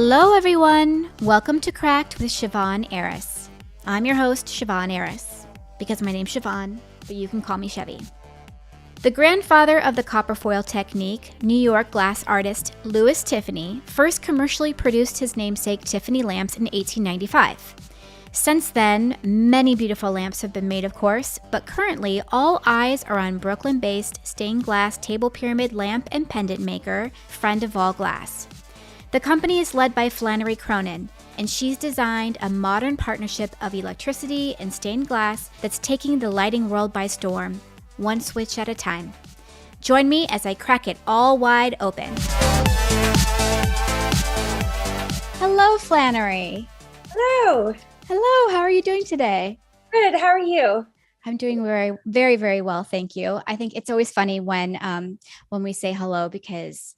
Hello, everyone. Welcome to Cracked with Siobhan Aris. I'm your host, Siobhan Aris, because my name's Siobhan, but you can call me Chevy. The grandfather of the copper foil technique, New York glass artist Louis Tiffany, first commercially produced his namesake Tiffany lamps in 1895. Since then, many beautiful lamps have been made, of course, but currently all eyes are on Brooklyn-based stained glass table pyramid lamp and pendant maker, Friend of All Glass. The company is led by Flannery Cronin, and she's designed a modern partnership of electricity and stained glass that's taking the lighting world by storm, one switch at a time. Join me as I crack it all wide open. Hello, Flannery. Hello. Hello, how are you doing today? Good, how are you? I'm doing very, very well, thank you. I think it's always funny when we say hello because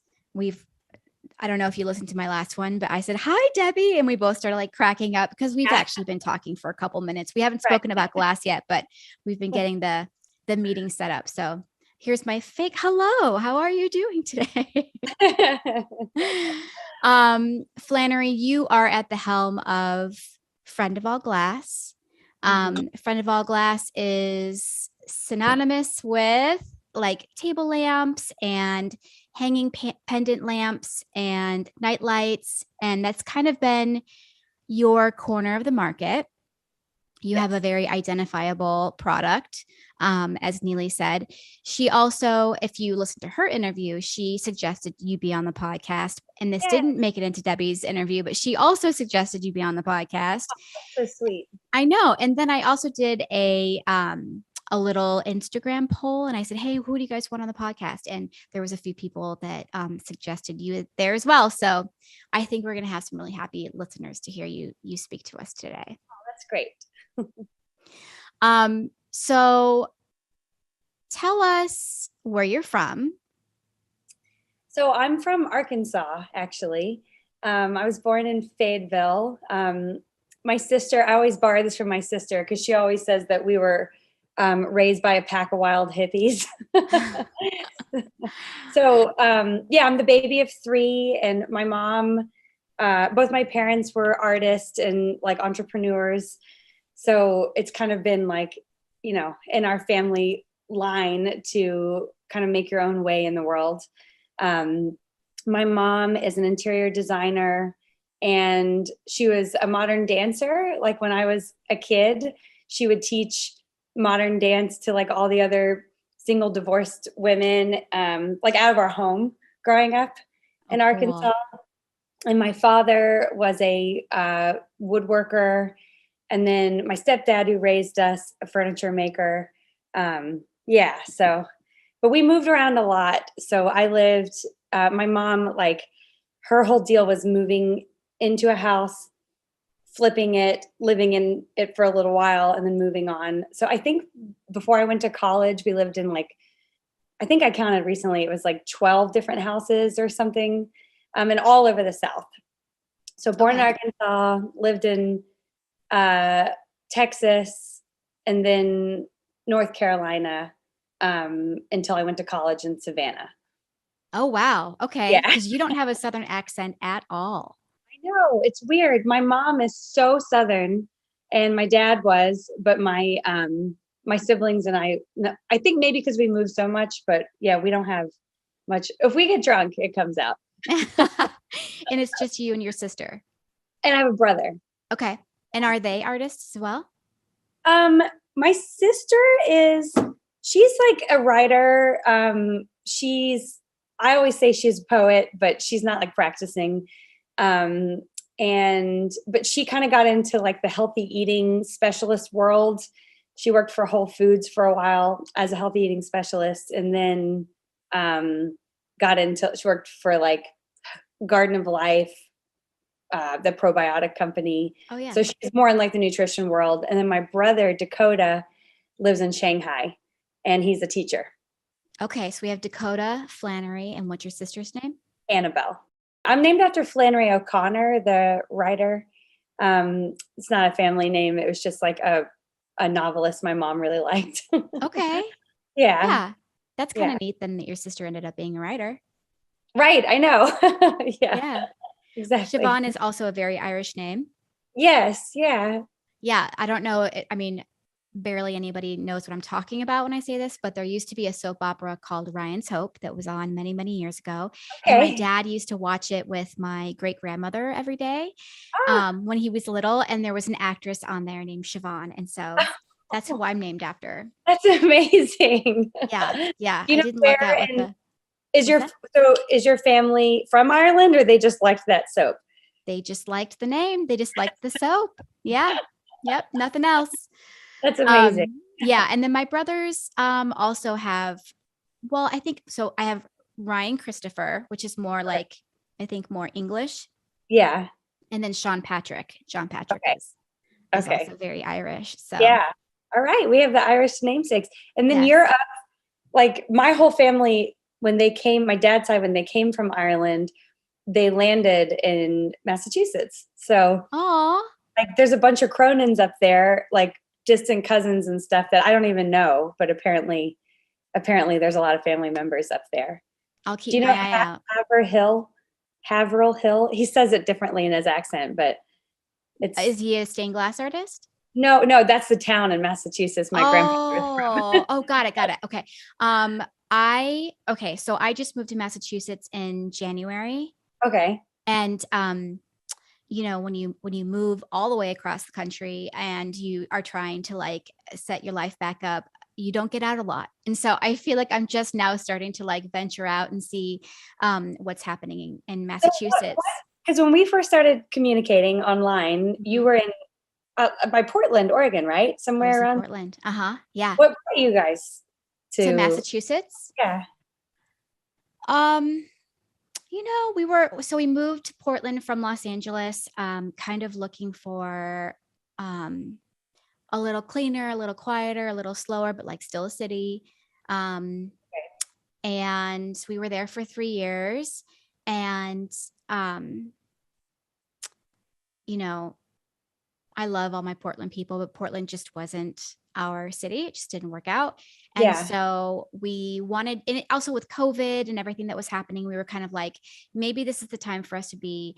I don't know if you listened to my last one, but I said, hi, Debbie. And we both started like cracking up because we've actually been talking for a couple minutes. We haven't spoken about glass yet, but we've been getting the meeting set up. So here's my fake hello. How are you doing today? Flannery, you are at the helm of Friend of All Glass. Friend of All Glass is synonymous with like table lamps and hanging pendant lamps and night lights. And that's kind of been your corner of the market. You have a very identifiable product, as Neely said. She also, if you listen to her interview, she suggested you be on the podcast. And this didn't make it into Debbie's interview, but she also suggested you be on the podcast. Oh, so sweet. I know. And then I also did a little Instagram poll and I said, hey, who do you guys want on the podcast? And there was a few people that suggested you there as well. So I think we're going to have some really happy listeners to hear you speak to us today. Oh, that's great. So tell us where you're from. So I'm from Arkansas, actually. I was born in Fayetteville. My sister, I always borrow this from my sister because she always says that we were raised by a pack of wild hippies. So, I'm the baby of three, and my mom, both my parents were artists and like entrepreneurs. So it's kind of been like, in our family line to kind of make your own way in the world. My mom is an interior designer, and she was a modern dancer. Like when I was a kid, she would teach modern dance to like all the other single divorced women, like out of our home growing up in Arkansas. And my father was a woodworker. And then my stepdad, who raised us, a furniture maker. But we moved around a lot. So I lived, my mom, like her whole deal was moving into a house, flipping it, living in it for a little while, and then moving on. So I think before I went to college, we lived in I think I counted recently, it was like 12 different houses or something, and all over the South. So born in Arkansas, lived in Texas, and then North Carolina until I went to college in Savannah. Oh, wow. Okay. Because you don't have a Southern accent at all. No, it's weird. My mom is so Southern and my dad was, but my siblings and I think maybe because we moved so much, but yeah, we don't have much. If we get drunk, it comes out. And it's just you and your sister. And I have a brother. Okay. And are they artists as well? My sister she's like a writer. I always say she's a poet, but she's not like practicing. But she kind of got into like the healthy eating specialist world. She worked for Whole Foods for a while as a healthy eating specialist, and then she worked for like Garden of Life, the probiotic company. Oh yeah. So she's more in like the nutrition world. And then my brother Dakota lives in Shanghai, and he's a teacher. Okay, so we have Dakota, Flannery, and what's your sister's name? Annabelle. I'm named after Flannery O'Connor, the writer. It's not a family name. It was just like a novelist my mom really liked. Okay. Yeah. That's kind of neat then that your sister ended up being a writer. Right. I know. Yeah. exactly. Siobhan is also a very Irish name. Yes. Yeah. Yeah, I don't know. I mean, barely anybody knows what I'm talking about when I say this, but there used to be a soap opera called Ryan's Hope that was on many, many years ago. And my Okay. dad used to watch it with my great grandmother every day Ah, when he was little. And there was an actress on there named Siobhan. And so that's who I'm named after. that's amazing. Yeah. Yeah. Do you I know didn't where luck out with in the, is what's your that? so is your family from Ireland, or they just liked that soap? They just liked the name. They just liked the soap. Yeah. Yep. Nothing else. That's amazing. Yeah. And then my brothers also have, well, I think so. I have Ryan Christopher, which is more Okay. like, I think more English. Yeah. And then Sean Patrick. John Patrick Okay. is Okay. also very Irish. So Yeah. All right. We have the Irish namesakes. And then you're yes. up, like my whole family, when they came, my dad's side, when they came from Ireland, they landed in Massachusetts. So Oh, like there's a bunch of Cronins up there, like distant cousins and stuff that I don't even know, but apparently there's a lot of family members up there. I'll Do keep you my know eye out. Haverhill Hill? He says it differently in his accent, but Is it's he a stained glass artist? no, that's the town in Massachusetts my grandfather was from. Oh, got it. Got it. Okay. Okay. So I just moved to Massachusetts in January. Okay. And you know, when you move all the way across the country and you are trying to like set your life back up, you don't get out a lot. And so I feel like I'm just now starting to like venture out and see what's happening in So Massachusetts. because when we first started communicating online, you Mhm. were in by Portland, Oregon, right? I was Somewhere in around. Portland. Uh-huh. Yeah. What brought you guys To to? Massachusetts. Yeah. Um, you know, we moved to Portland from Los Angeles, kind of looking for um a little cleaner, a little quieter, a little slower, but like still a city. Um, and we were there for 3 years. And, um, you know, I love all my Portland people, but Portland just wasn't our city. It just didn't work out. And Yeah. so we wanted, and also with COVID and everything that was happening, we were kind of like, maybe this is the time for us to be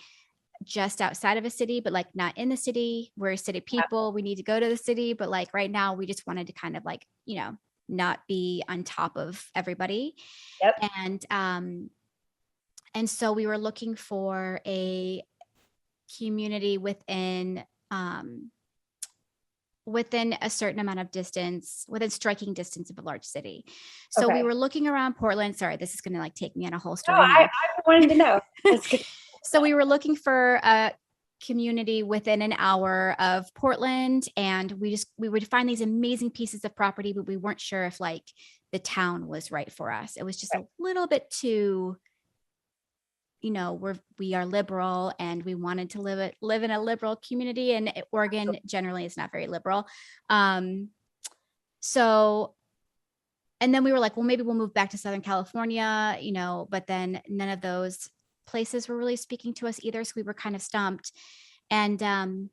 just outside of a city, but like not in the city. We're city people. We need to go to the city. But like right now, we just wanted to kind of like, you know, not be on top of everybody. Yep. And so we were looking for a community um, within a certain amount of distance, within striking distance of a large city. So we Okay. were looking around Portland. Sorry, this is going to like take me on a whole No, story now. I wanted to know. That's good. So we were looking for a community within an hour of Portland, and we would find these amazing pieces of property, but we weren't sure if like the town was right for us. It was just a little bit too, you know, we are liberal and we wanted to live in a liberal community, and Oregon generally is not very liberal. So and then we were like, well, maybe we'll move back to Southern California, you know, but then none of those places were really speaking to us either. So we were kind of stumped. And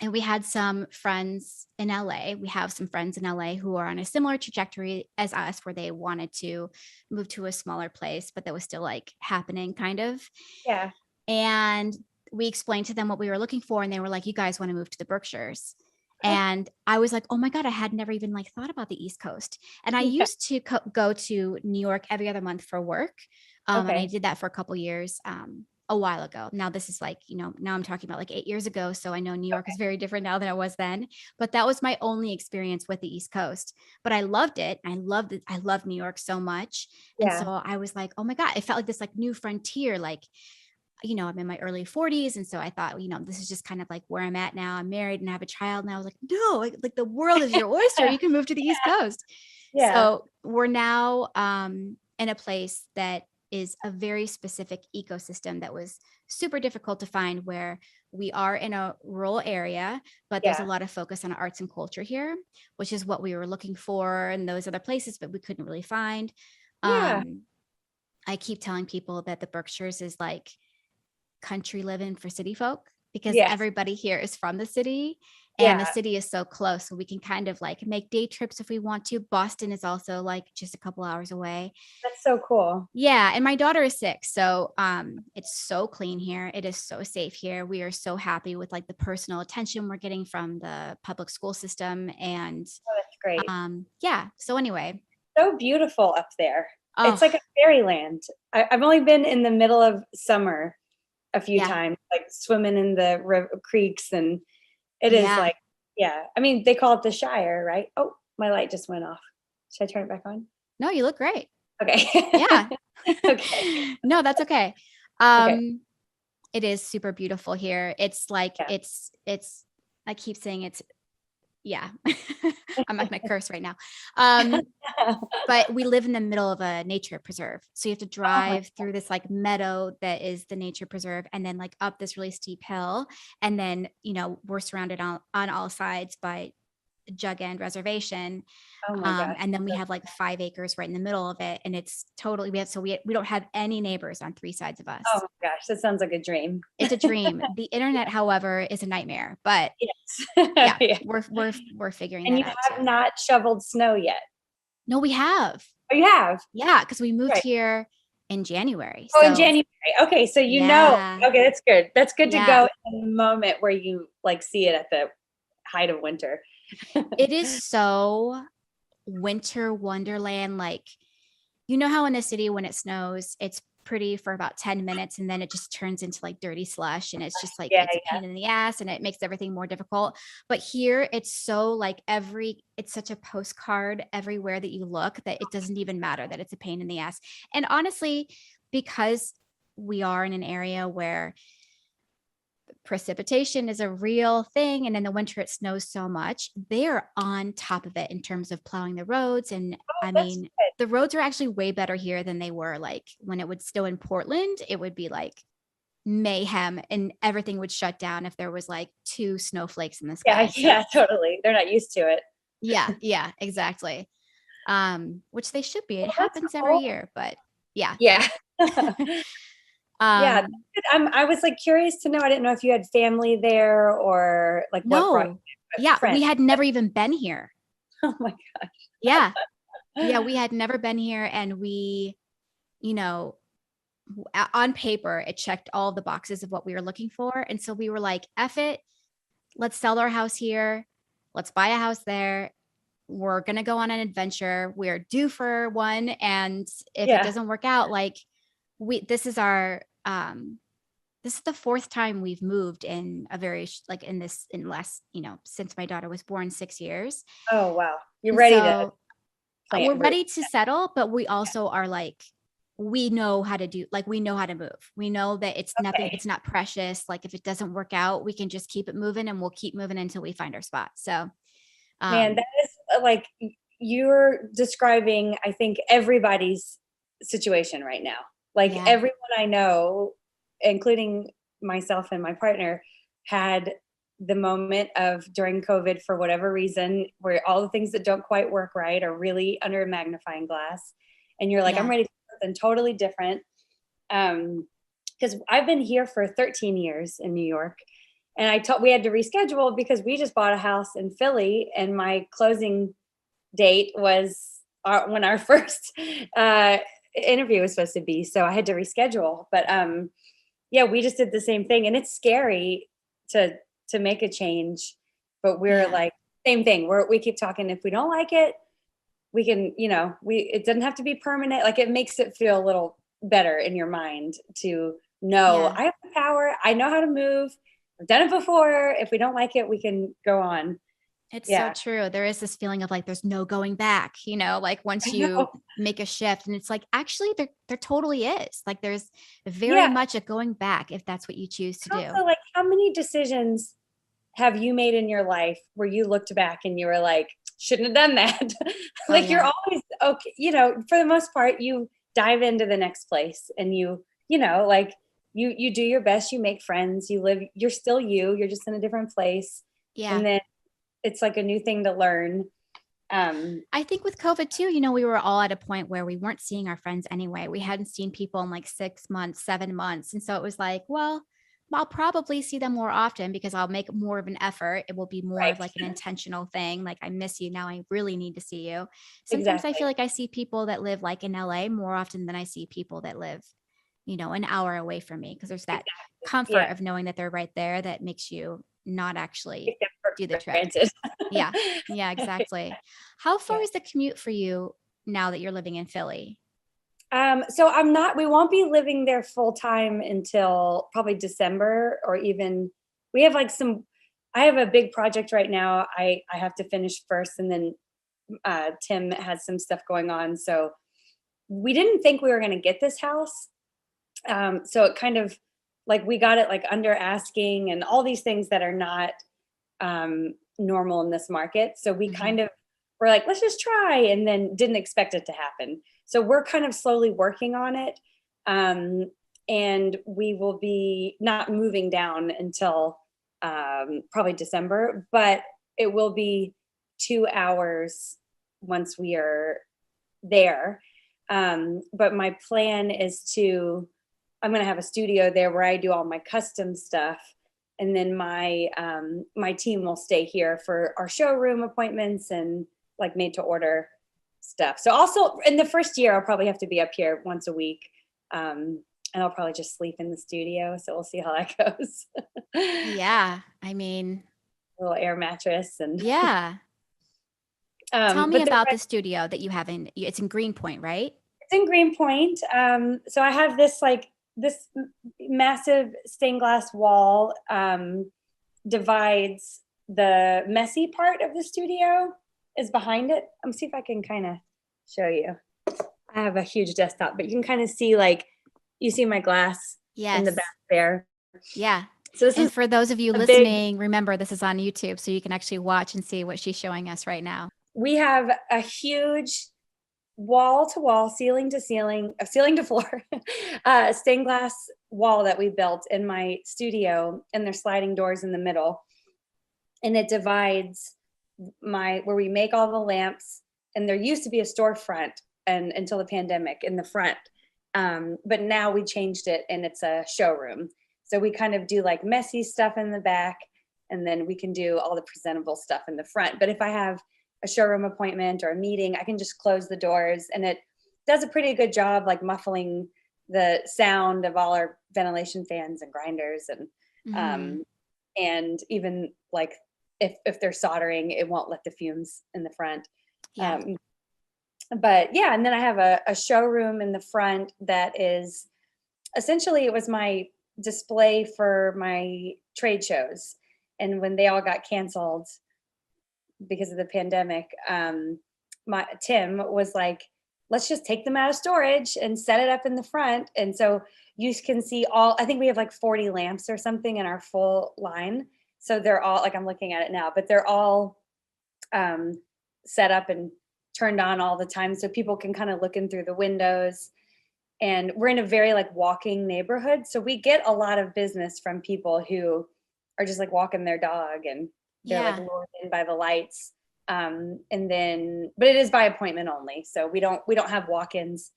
we had some friends in LA. We have some friends in LA who are on a similar trajectory as us, where they wanted to move to a smaller place, but that was still like happening kind of. Yeah. And we explained to them what we were looking for, and they were like, you guys want to move to the Berkshires. And I was like, oh my God, I had never even like thought about the East Coast. And I Yeah. used to go to New York every other month for work. And I Okay. did that for a couple years a while ago. Now this is like, you know, now I'm talking about like 8 years ago. So I know New York is very different now than it was then, but that was my only experience with the East Coast. But I loved it. I loved it. I loved New York so much. And Yeah. so I was like, oh my God, it felt like this like new frontier, like, you know, I'm in my early 40s. And so I thought, you know, this is just kind of like where I'm at now. I'm married and I have a child. And I was like, no, like the world is your oyster. You can move to the East Coast. Yeah. So we're now in a place that is a very specific ecosystem that was super difficult to find, where we are in a rural area, but there's a Yeah. lot of focus on arts and culture here, which is what we were looking for in those other places, but we couldn't really find. Yeah. I keep telling people that the Berkshires is like country living for city folk, because Yes. everybody here is from the city. And the city is so close, so we can kind of like make day trips if we want to. Boston is also like just a couple hours away. That's so cool. Yeah. And my daughter is 6. So it's so clean here. It is so safe here. We are so happy with like the personal attention we're getting from the public school system. And that's great. Yeah. So anyway. So beautiful up there. Oh. It's like a fairyland. I've only been in the middle of summer a few times, like swimming in the creeks, and it is like, I mean, they call it the Shire, right? Oh, my light just went off. Should I turn it back on? No, you look great. Okay. Yeah. Okay. No, that's okay. It is super beautiful here. It's like, it's, I keep saying it's, I'm not going to curse right now. But we live in the middle of a nature preserve. So you have to drive through this like meadow that is the nature preserve, and then like up this really steep hill. And then, you know, we're surrounded on all sides by Jug End Reservation. Oh my gosh. And then we have like 5 acres right in the middle of it. And it's totally, we don't have any neighbors on 3 sides of us. Oh my gosh, that sounds like a dream. It's a dream. The internet, however, is a nightmare, but we're figuring that out. And you have not shoveled snow yet? No, we have. Oh, you have? Yeah, because we moved here in January. Oh, in January. Okay, so you know. Okay, that's good. That's good to go in the moment where you like see it at the height of winter. It is so winter wonderland. Like, you know how in the city when it snows, it's pretty for about 10 minutes and then it just turns into like dirty slush, and it's just like it's a pain in the ass and it makes everything more difficult. But here it's so like it's such a postcard everywhere that you look that it doesn't even matter that it's a pain in the ass. And honestly, because we are in an area where precipitation is a real thing, and in the winter it snows so much, they're on top of it in terms of plowing the roads. And I mean, the roads are actually way better here than they were like when it would snow in Portland. It would be like mayhem and everything would shut down if there was like 2 snowflakes in the sky. Yeah, totally. They're not used to it. Yeah, exactly. Which they should be. It happens every year, but yeah. I was like curious to know. I didn't know if you had family there or like what brought you friends. We had never even been here. Oh my gosh. Yeah, we had never been here, and we, you know, on paper it checked all the boxes of what we were looking for, and so we were like, F it, let's sell our house here, let's buy a house there. We're gonna go on an adventure. We're due for one, and if it doesn't work out, like this is our this is the 4th time we've moved in a very in last, you know, since my daughter was born, 6 years. Oh wow, you're ready to we're ready to settle, but we also are like, we know how to do, like, we know how to move. We know that it's nothing, it's not precious. Like if it doesn't work out, we can just keep it moving, and we'll keep moving until we find our spot. So man, that is like, you're describing, I think, everybody's situation right now. Like everyone I know, including myself and my partner, had the moment of during COVID, for whatever reason, where all the things that don't quite work right are really under a magnifying glass. And you're like, I'm ready for something totally different. Because I've been here for 13 years in New York. And we had to reschedule because we just bought a house in Philly, and my closing date was when our first interview was supposed to be. So I had to reschedule. But we just did the same thing, and it's scary to make a change. But we're like, same thing. We keep talking. If we don't like it, we can, you know, it doesn't have to be permanent. Like it makes it feel a little better in your mind to know I have the power. I know how to move. I've done it before. If we don't like it, we can go on. It's so true. There is this feeling of like, there's no going back, you know, like once you make a shift, and it's like, actually there totally is. Like there's very much a going back if that's what you choose to do. Also, like, how many decisions have you made in your life where you looked back and you were like, shouldn't have done that? Like you're always okay. You know, for the most part, you dive into the next place, and you know, like you do your best, you make friends, you're still you're just in a different place. Yeah. And then it's like a new thing to learn. I think with COVID too, you know, we were all at a point where we weren't seeing our friends anyway. We hadn't seen people in like 6 months, 7 months. And so it was like, well, I'll probably see them more often because I'll make more of an effort. It will be more Right. of like an intentional thing. Like, I miss you. Now I really need to see you. Sometimes I Exactly. feel like I see people that live like in LA more often than I see people that live, an hour away from me, because there's that Exactly. comfort Yeah. of knowing that they're right there that makes you not actually Take them for do the trip. granted. Yeah. Yeah, exactly. How far Yeah. is the commute for you now that you're living in Philly? So we won't be living there full time until probably December, or even we have like I have a big project right now. I have to finish first, and then Tim has some stuff going on. So we didn't think we were going to get this house. So it kind of like we got it like under asking and all these things that are not normal in this market. So we Mhm. kind of were like, let's just try, and then didn't expect it to happen. So we're kind of slowly working on it. And we will be not moving down until probably December, but it will be 2 hours once we are there. But my plan is I'm going to have a studio there where I do all my custom stuff. And then my team will stay here for our showroom appointments and like made to order stuff. So also in the first year, I'll probably have to be up here once a week. And I'll probably just sleep in the studio. So we'll see how that goes. Yeah. I mean, A little air mattress and yeah. Tell me but about the studio that you have it's in Greenpoint, right? it's in Greenpoint. So I have this massive stained glass wall divides the messy part of the studio is behind it. Let me see if I can kind of show you. I have a huge desktop, but you can kind of see you see my glass in the Yes. back there. Yeah. So this And is for those of you a big, listening, remember this is on YouTube, so you can actually watch and see what she's showing us right now. we have a huge wall to wall, ceiling to ceiling, ceiling to floor, stained glass wall that we built in my studio, and there's sliding doors in the middle. And it divides where we make all the lamps. And there used to be a storefront and until the pandemic in the front. But now we changed it and it's a showroom. So we kind of do like messy stuff in the back, and then we can do all the presentable stuff in the front. But if I have a showroom appointment or a meeting, I can just close the doors, and it does a pretty good job like muffling the sound of all our ventilation fans and grinders and even like if they're soldering, it won't let the fumes in the front. Yeah. But yeah, and then I have a showroom in the front that is essentially, it was my display for my trade shows. And when they all got canceled because of the pandemic, Tim was like, let's just take them out of storage and set it up in the front. And so you can see I think we have like 40 lamps or something in our full line. So they're all like, I'm looking at it now, but they're all set up and turned on all the time. So people can kind of look in through the windows. And we're in a very like walking neighborhood. So we get a lot of business from people who are just like walking their dog and they're like lured in by the lights. But it is by appointment only. So we don't have walk-ins.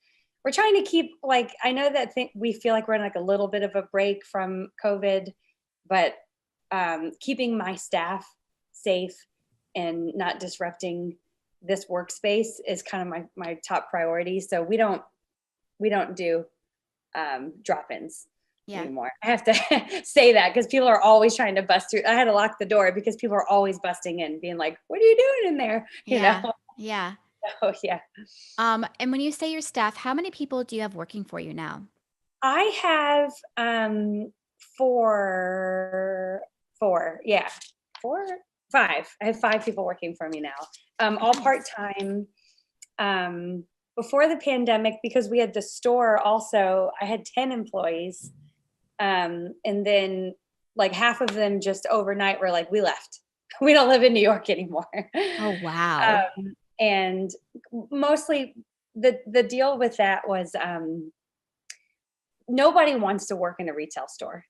We're trying to keep like, I know that we feel like we're in like a little bit of a break from COVID, but keeping my staff safe and not disrupting this workspace is kind of my top priority. So we don't do drop-ins anymore. I have to say that because people are always trying to bust through. I had to lock the door because people are always busting in, being like, "What are you doing in there?" You know? Yeah. Oh yeah. And when you say your staff, how many people do you have working for you now? I have five. I have 5 people working for me now, all part-time. Before the pandemic, because we had the store also, I had 10 employees. And then like half of them just overnight were like, we left. We don't live in New York anymore. Oh, wow. And mostly the deal with that was nobody wants to work in a retail store.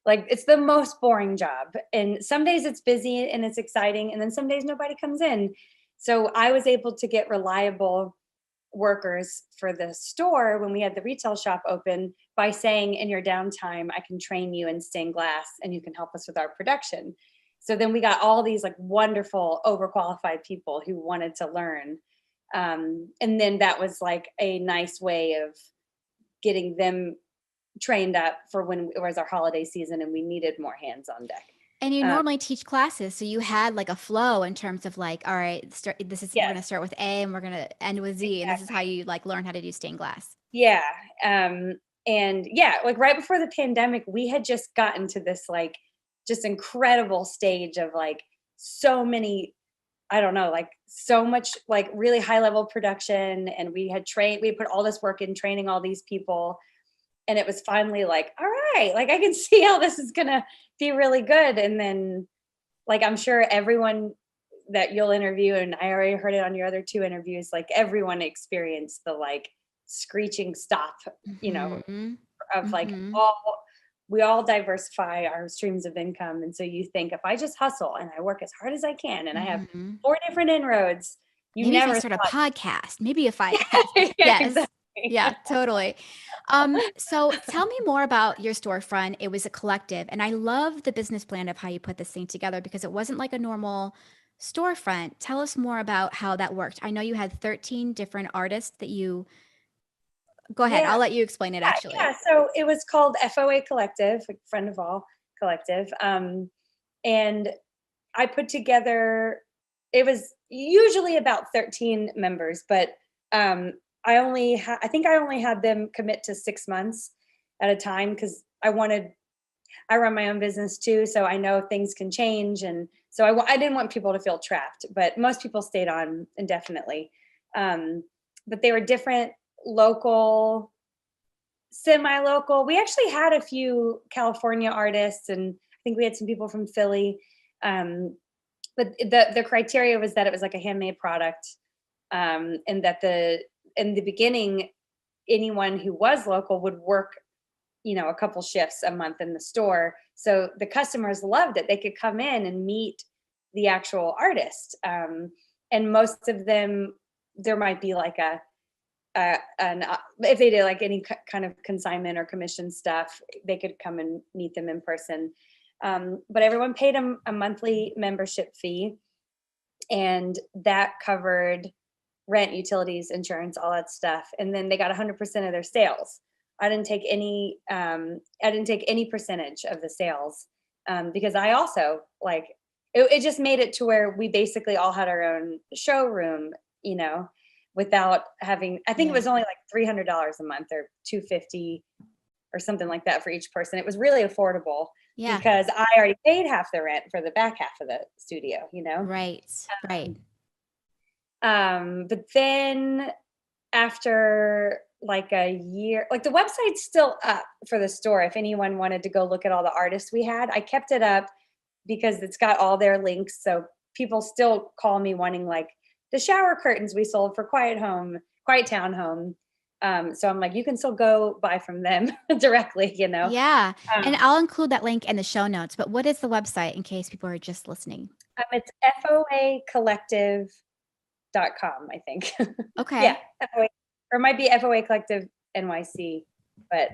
Like it's the most boring job. And some days it's busy and it's exciting. And then some days nobody comes in. So I was able to get reliable workers for the store when we had the retail shop open by saying, in your downtime, I can train you in stained glass and you can help us with our production. So then we got all these like wonderful overqualified people who wanted to learn. And then that was like a nice way of getting them trained up for when it was our holiday season and we needed more hands on deck. And you normally teach classes, so you had like a flow in terms of like, all right, we're going to start with A and we're going to end with Z, and this is how you like learn how to do stained glass. Yeah. And yeah, like right before the pandemic, we had just gotten to this like just incredible stage of like so many, I don't know, like so much like really high level production, and we put all this work in training all these people. And it was finally like, all right, like I can see how this is gonna be really good. And then like I'm sure everyone that you'll interview, and I already heard it on your other 2 interviews, like everyone experienced the like screeching stop, you know, of like we all diversify our streams of income. And so you think, if I just hustle and I work as hard as I can and I have 4 different inroads, maybe if I start a podcast, maybe if I yes. Exactly. Yeah, totally. So tell me more about your storefront. It was a collective, and I love the business plan of how you put this thing together, because it wasn't like a normal storefront. Tell us more about how that worked. I know you had 13 different artists that you go ahead. I'll let you explain it actually. Yeah. So it was called FOA Collective, like Friend of All Collective. And I put together, it was usually about 13 members, but I think I only had them commit to 6 months at a time, because I run my own business too, so I know things can change. And so I didn't want people to feel trapped, but most people stayed on indefinitely. But they were different, local, semi-local. We actually had a few California artists, and I think we had some people from Philly. But the criteria was that it was like a handmade product, and that in the beginning, anyone who was local would work, you know, a couple shifts a month in the store. So the customers loved it. They could come in and meet the actual artist. And most of them, there might be like if they did like any kind of consignment or commission stuff, they could come and meet them in person. But everyone paid them a monthly membership fee, and that covered rent, utilities, insurance, all that stuff. And then they got 100% of their sales. I didn't take any percentage of the sales, because I also like, it just made it to where we basically all had our own showroom, you know, without having, I think it was only like $300 a month or $250 or something like that for each person. It was really affordable because I already paid half the rent for the back half of the studio, you know? Right. But then after like a year, like the website's still up for the store. If anyone wanted to go look at all the artists we had, I kept it up because it's got all their links. So people still call me wanting like the shower curtains we sold for Quiet Town Home. So I'm like, you can still go buy from them directly, you know? Yeah. And I'll include that link in the show notes, but what is the website in case people are just listening? It's foacollective.com, I think. Okay. Yeah. FOA, or it might be FOA Collective NYC, but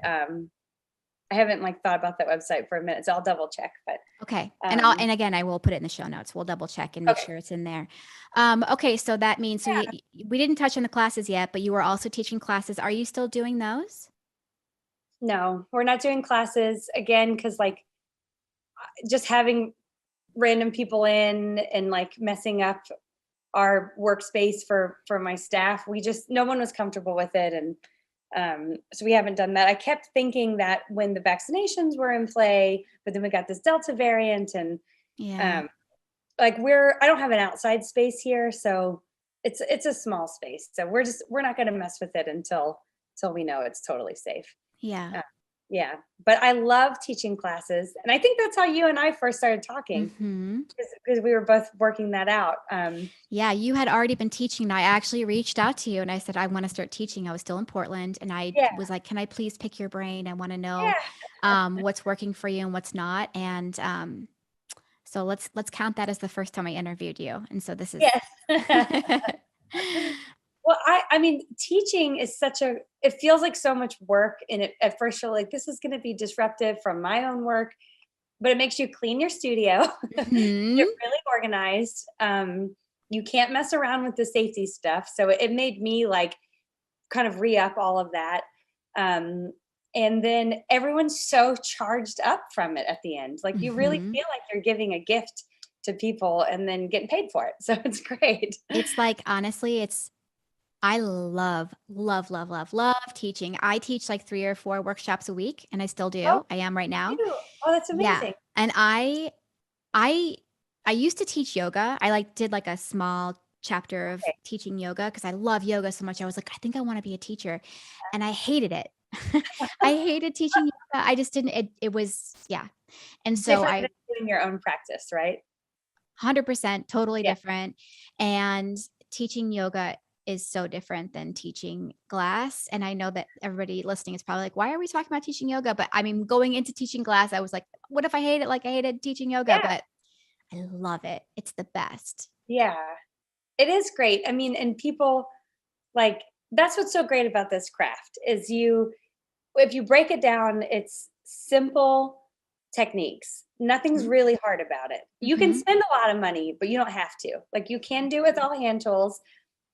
I haven't like thought about that website for a minute, so I'll double check. But okay, and again, I will put it in the show notes. We'll double check and make sure it's in there. Okay, so that means we didn't touch on the classes yet, but you were also teaching classes. Are you still doing those? No, we're not doing classes again, because like just having random people in and like messing up our workspace for my staff, no one was comfortable with it. And so we haven't done that. I kept thinking that when the vaccinations were in play, but then we got this Delta variant, and like I don't have an outside space here, so it's a small space. So we're not going to mess with it until we know it's totally safe. Yeah. Yeah. But I love teaching classes. And I think that's how you and I first started talking, because we were both working that out. Yeah, you had already been teaching. And I actually reached out to you and I said, I want to start teaching. I was still in Portland, and I was like, can I please pick your brain? I want to know what's working for you and what's not. And so let's count that as the first time I interviewed you. And so this is Yes. Well, I mean, teaching is it feels like so much work. And at first you're like, this is going to be disruptive from my own work, but it makes you clean your studio, Mhm. get really organized. You can't mess around with the safety stuff. So it made me like kind of re-up all of that. And then everyone's so charged up from it at the end. Like you really Mhm. feel like you're giving a gift to people and then getting paid for it. So it's great. It's like, honestly, I love, love, love, love, love teaching. I teach like 3 or 4 workshops a week, and I still Oh, do. I am right now. you. Oh, that's Yeah. amazing. And I I used to teach yoga. I like did like a small chapter of Okay. teaching yoga because I love yoga so much. I was like, I think I want to be a teacher. And I hated it. I hated teaching yoga. I just didn't it was yeah. And so Different I than doing your own practice, right? 100% totally Yeah. different. And teaching yoga is so different than teaching glass. And I know that everybody listening is probably like, why are we talking about teaching yoga? But I mean, going into teaching glass, I was like, what if I hate it like I hated teaching yoga? Yeah. But I love it. It's the best. Yeah. It is great. I mean, and people like that's what's so great about this craft is if you break it down, it's simple techniques. Nothing's Mhm. really hard about it. You can Mhm. spend a lot of money, but you don't have to. Like you can do it with all hand tools.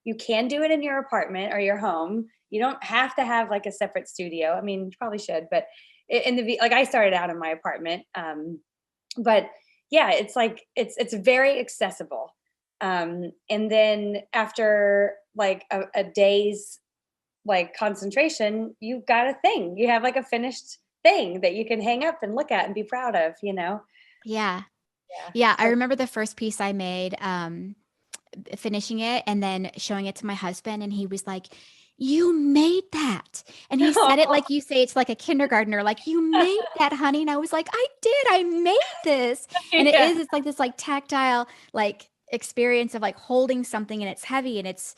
You can do it in your apartment or your home. You don't have to have like a separate studio. I mean, you probably should, but like I started out in my apartment. But yeah, it's like it's very accessible. And then after like a day's like concentration, you've got a thing. You have like a finished thing that you can hang up and look at and be proud of, you know? Yeah. Yeah. Yeah. I So remember the first piece I made, finishing it and then showing it to my husband. And he was like, you made that. And he said it like you say, it's like a kindergartner, like, you made that, honey. And I was like, I did. I made this. And yeah. it's like this like tactile, like experience of like holding something and it's heavy and it's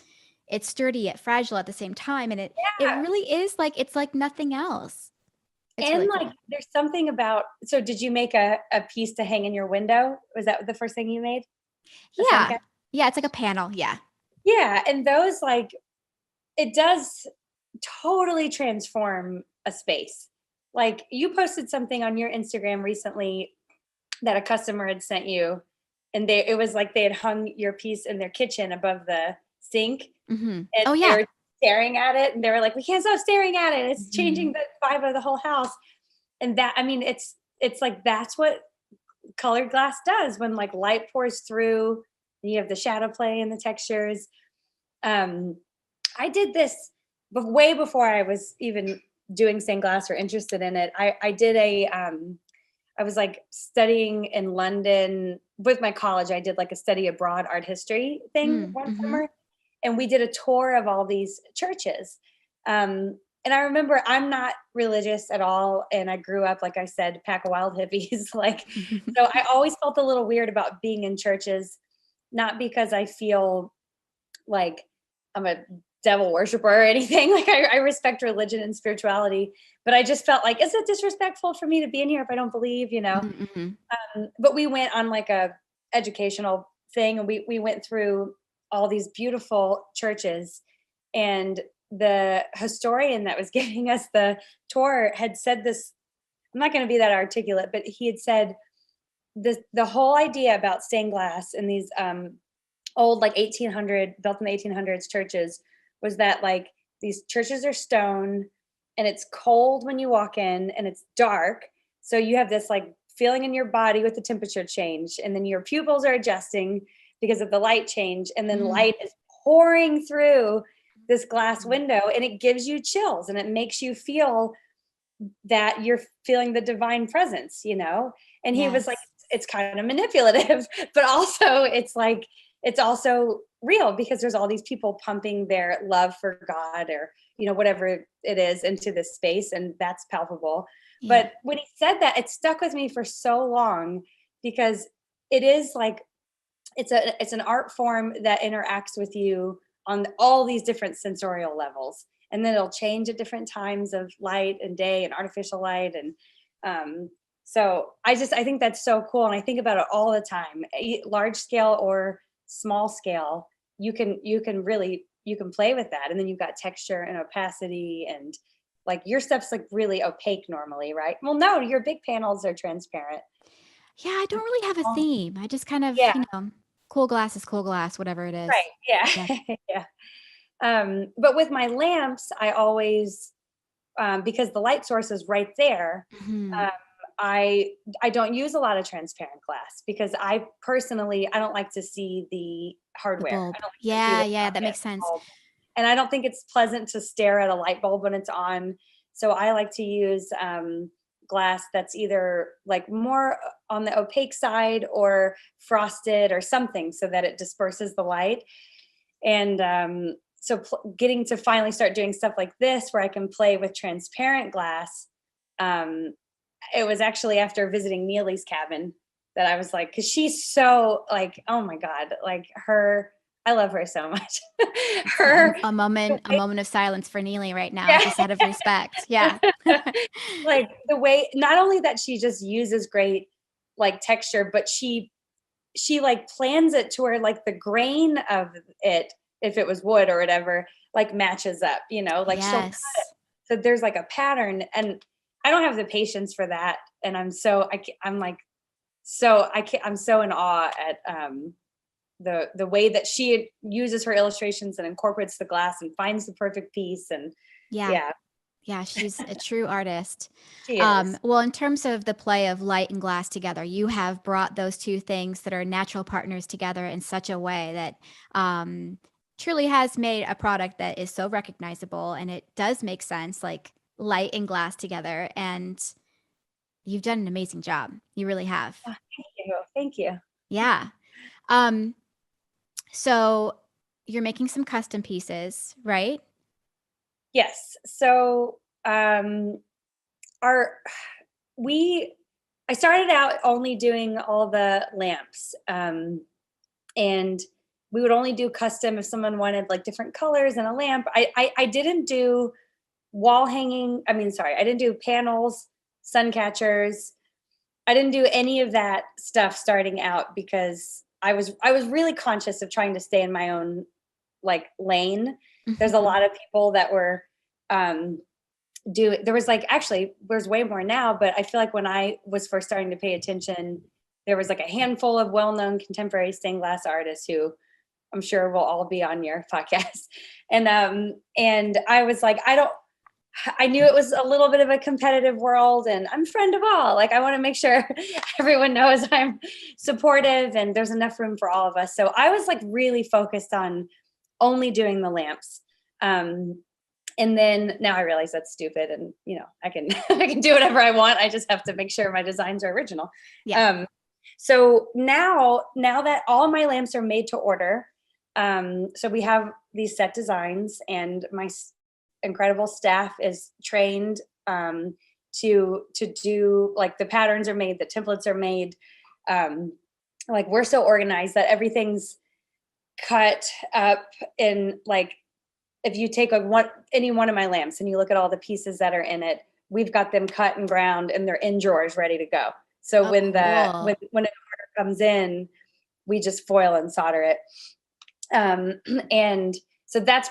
sturdy yet fragile at the same time. And it really is like, it's like nothing else. It's And really like cool. there's something about so did you make a piece to hang in your window? Was that the first thing you made? A sun Yeah. cap? Yeah. It's like a panel. Yeah. Yeah. And those like it does totally transform a space. Like you posted something on your Instagram recently that a customer had sent you and it was like they had hung your piece in their kitchen above the sink and Oh, they yeah. were staring at it and they were like, we can't stop staring at it. It's changing Mhm. the vibe of the whole house. And that, I mean, it's like that's what colored glass does when like light pours through and you have the shadow play and the textures. Um, I did this way before I was even doing stained glass or interested in it. I did I was like studying in London with my college. I did like a study abroad art history thing Mm, one mhm. summer, and we did a tour of all these churches. And I remember I'm not religious at all, and I grew up, like I said, pack of wild hippies. Like, so I always felt a little weird about being in churches, not because I feel like I'm a devil worshiper or anything. Like I respect religion and spirituality, but I just felt like, is it disrespectful for me to be in here if I don't believe, you know? Mhm, mhm. But we went on like a educational thing and we went through all these beautiful churches and the historian that was giving us the tour had said this. I'm not going to be that articulate, but he had said the whole idea about stained glass in these old like 1800 built in the 1800s churches was that like these churches are stone and it's cold when you walk in and it's dark, so you have this like feeling in your body with the temperature change and then your pupils are adjusting because of the light change and then Mm, light is pouring through this glass mhm. window and it gives you chills and it makes you feel that you're feeling the divine presence, you know? And he was like, Yes. it's kind of manipulative, but also it's like, it's also real because there's all these people pumping their love for God or, you know, whatever it is into this space. And that's palpable. Yeah. But when he said that, it stuck with me for so long because it is like, it's an art form that interacts with you on all these different sensorial levels and then it'll change at different times of light and day and artificial light and um, so I think that's so cool and I think about it all the time, large scale or small scale. You can really you can play with that. And then you've got texture and opacity, and like your stuff's like really opaque normally, right? Well, no, your big panels are transparent. Yeah, I don't really have a theme. I just kind of, Yeah. Cool glass is cool glass, whatever it is. Right. Yeah. Yeah. Yeah. But with my lamps, I always, because the light source is right there, Mhm. I don't use a lot of transparent glass because I don't like to see the The hardware. bulb. I don't like to see Yeah, the yeah, that socket makes sense. bulb. And I don't think it's pleasant to stare at a light bulb when it's on. So I like to use glass that's either like more on the opaque side or frosted or something so that it disperses the light. And so getting to finally start doing stuff like this where I can play with transparent glass, it was actually after visiting Neely's cabin that I was like, because she's so like, oh my God, like I love her so much. A moment of silence for Neely right now, Yeah. just out of respect. Yeah. Like the way, not only that she just uses great like texture, but she like plans it to where like the grain of it, if it was wood or whatever, like matches up, like she'll cut Yes. it. So there's like a pattern, and I don't have the patience for that. And I'm so in awe at the way that she uses her illustrations and incorporates the glass and finds the perfect piece. And Yeah. Yeah, she's a true artist. she is. Well, in terms of the play of light and glass together, you have brought those two things that are natural partners together in such a way that truly has made a product that is so recognizable, and it does make sense, like light and glass together. And you've done an amazing job. You really have. Oh, thank you. Yeah. So you're making some custom pieces, right? Yes. So I started out only doing all the lamps, and we would only do custom if someone wanted like different colors and a lamp. I didn't do wall hanging. I didn't do panels, sun catchers. I didn't do any of that stuff starting out because I was really conscious of trying to stay in my own like lane. There's a lot of people that were there was like, actually there's way more now, but I feel like when I was first starting to pay attention, there was like a handful of well-known contemporary stained glass artists who I'm sure will all be on your podcast. And I was like, I knew it was a little bit of a competitive world, and I'm friend of all. Like, I want to make sure everyone knows I'm supportive and there's enough room for all of us. So I was like really focused on only doing the lamps. And then now I realize that's stupid, and I can I can do whatever I want. I just have to make sure my designs are original. Yeah. So now that all my lamps are made to order, so we have these set designs, and my incredible staff is trained to do, like, the patterns are made, the templates are made. Like, we're so organized that everything's cut up in, like, if you take any one of my lamps and you look at all the pieces that are in it, we've got them cut and ground and they're in drawers ready to go. So when an order comes in, we just foil and solder it. And so that's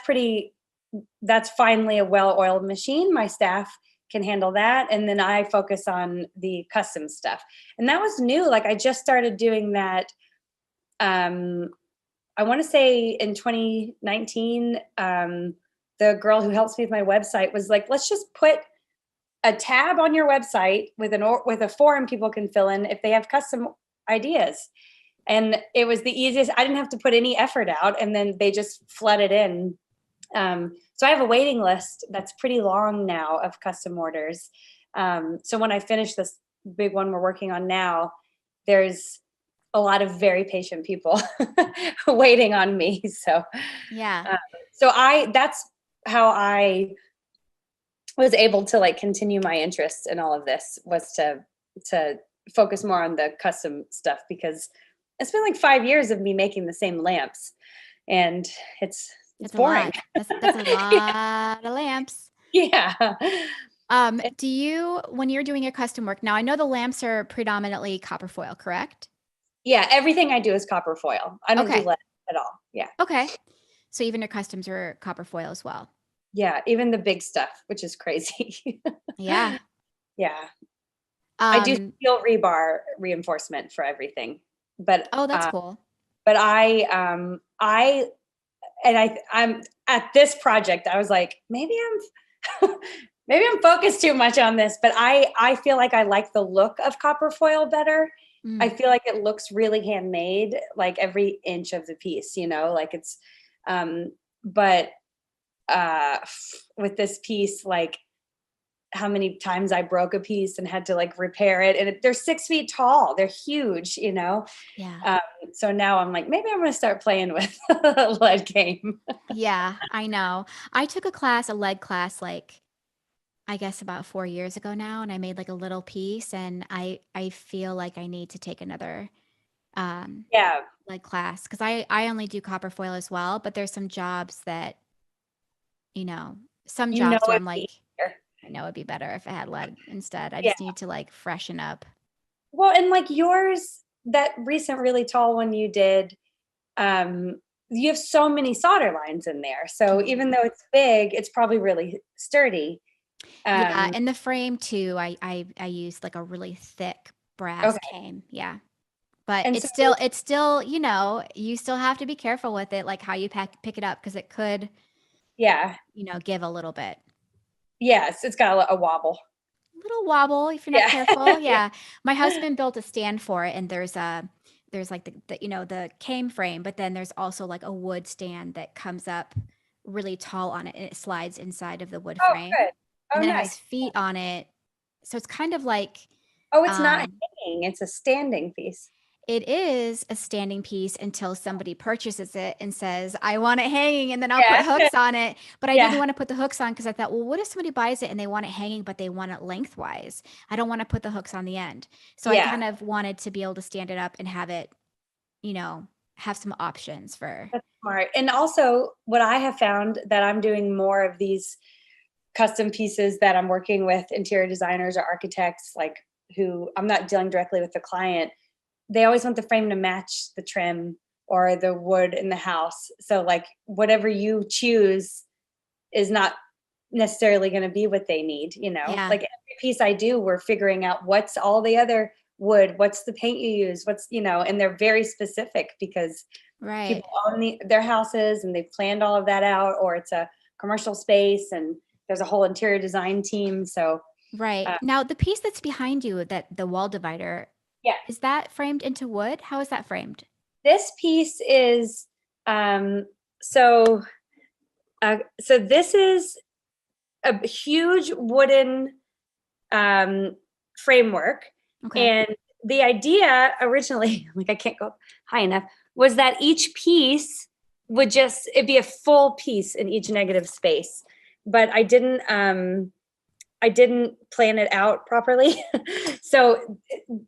finally a well-oiled machine. My staff can handle that. And then I focus on the custom stuff. And that was new. Like, I just started doing that. I want to say in 2019, the girl who helps me with my website was like, let's just put a tab on your website with a form people can fill in if they have custom ideas. And it was the easiest. I didn't have to put any effort out, and then they just flooded in. So I have a waiting list that's pretty long now of custom orders. So when I finish this big one we're working on now, there's a lot of very patient people waiting on me. So yeah. That's how I was able to, like, continue my interest in all of this, was to focus more on the custom stuff, because it's been like 5 years of me making the same lamps, and it's boring. That's a lot of lamps. Yeah. Do you, when you're doing your custom work, now I know the lamps are predominantly copper foil, correct? Yeah, everything I do is copper foil. I don't do lead at all. Yeah. Okay. So even your customs are copper foil as well. Yeah, even the big stuff, which is crazy. Yeah. Yeah. I do steel rebar reinforcement for everything, but oh, that's cool. but I'm at this project. I was like, maybe I'm focused too much on this, but I feel like I like the look of copper foil better. I feel like it looks really handmade, like every inch of the piece, like it's, but with this piece, like how many times I broke a piece and had to like repair it. And they're 6 feet tall. They're huge, Yeah. So now I'm like, maybe I'm going to start playing with lead game. Yeah, I know. I took a lead class, like I guess about 4 years ago now, and I made like a little piece, and I feel like I need to take another Yeah. lead class because I only do copper foil as well, but there's some jobs that, you know, some jobs where I'm It'd like, be easier. I know it'd be better if I had lead instead. I Yeah. just need to like freshen up. Well, and like yours, that recent really tall one you did, you have so many solder lines in there. So even though it's big, it's probably really sturdy. Yeah, and the frame too, I used like a really thick brass Okay. cane. Yeah. But And it's so, still, you still have to be careful with it, like how you pick it up, because it could, yeah. give a little bit. Yes, it's got a wobble. Little wobble if you're not Yeah. careful. Yeah. Yeah. My husband built a stand for it, and there's like the cane frame, but then there's also like a wood stand that comes up really tall on it, and it slides inside of the wood Oh, frame. good. And Oh, then it nice. has feet on it. So it's kind of like Oh, it's not um hanging. It's a standing piece. it is a standing piece until somebody purchases it and says, I want it hanging, and then I'll put Yeah. hooks on it. But I didn't Yeah. want to put the hooks on because I thought, well, what if somebody buys it and they want it hanging, but they want it lengthwise? I don't want to put the hooks on the end. So I Yeah. kind of wanted to be able to stand it up and have it, have some options for. That's smart. And also, what I have found that I'm doing more of these custom pieces that I'm working with interior designers or architects, like who I'm not dealing directly with the client. They always want the frame to match the trim or the wood in the house. So like whatever you choose is not necessarily going to be what they need, Yeah. like every piece I do, we're figuring out what's all the other wood, what's the paint you use, and they're very specific because Right. people own their houses and they've planned all of that out, or it's a commercial space and there's a whole interior design team. So Right. Now, the piece that's behind you, that the wall divider, yeah, is that framed into wood? How is that framed? this piece is so this is a huge wooden framework. Okay. And the idea originally, like I can't go high enough, was that each piece it'd be a full piece in each negative space. But I didn't plan it out properly. So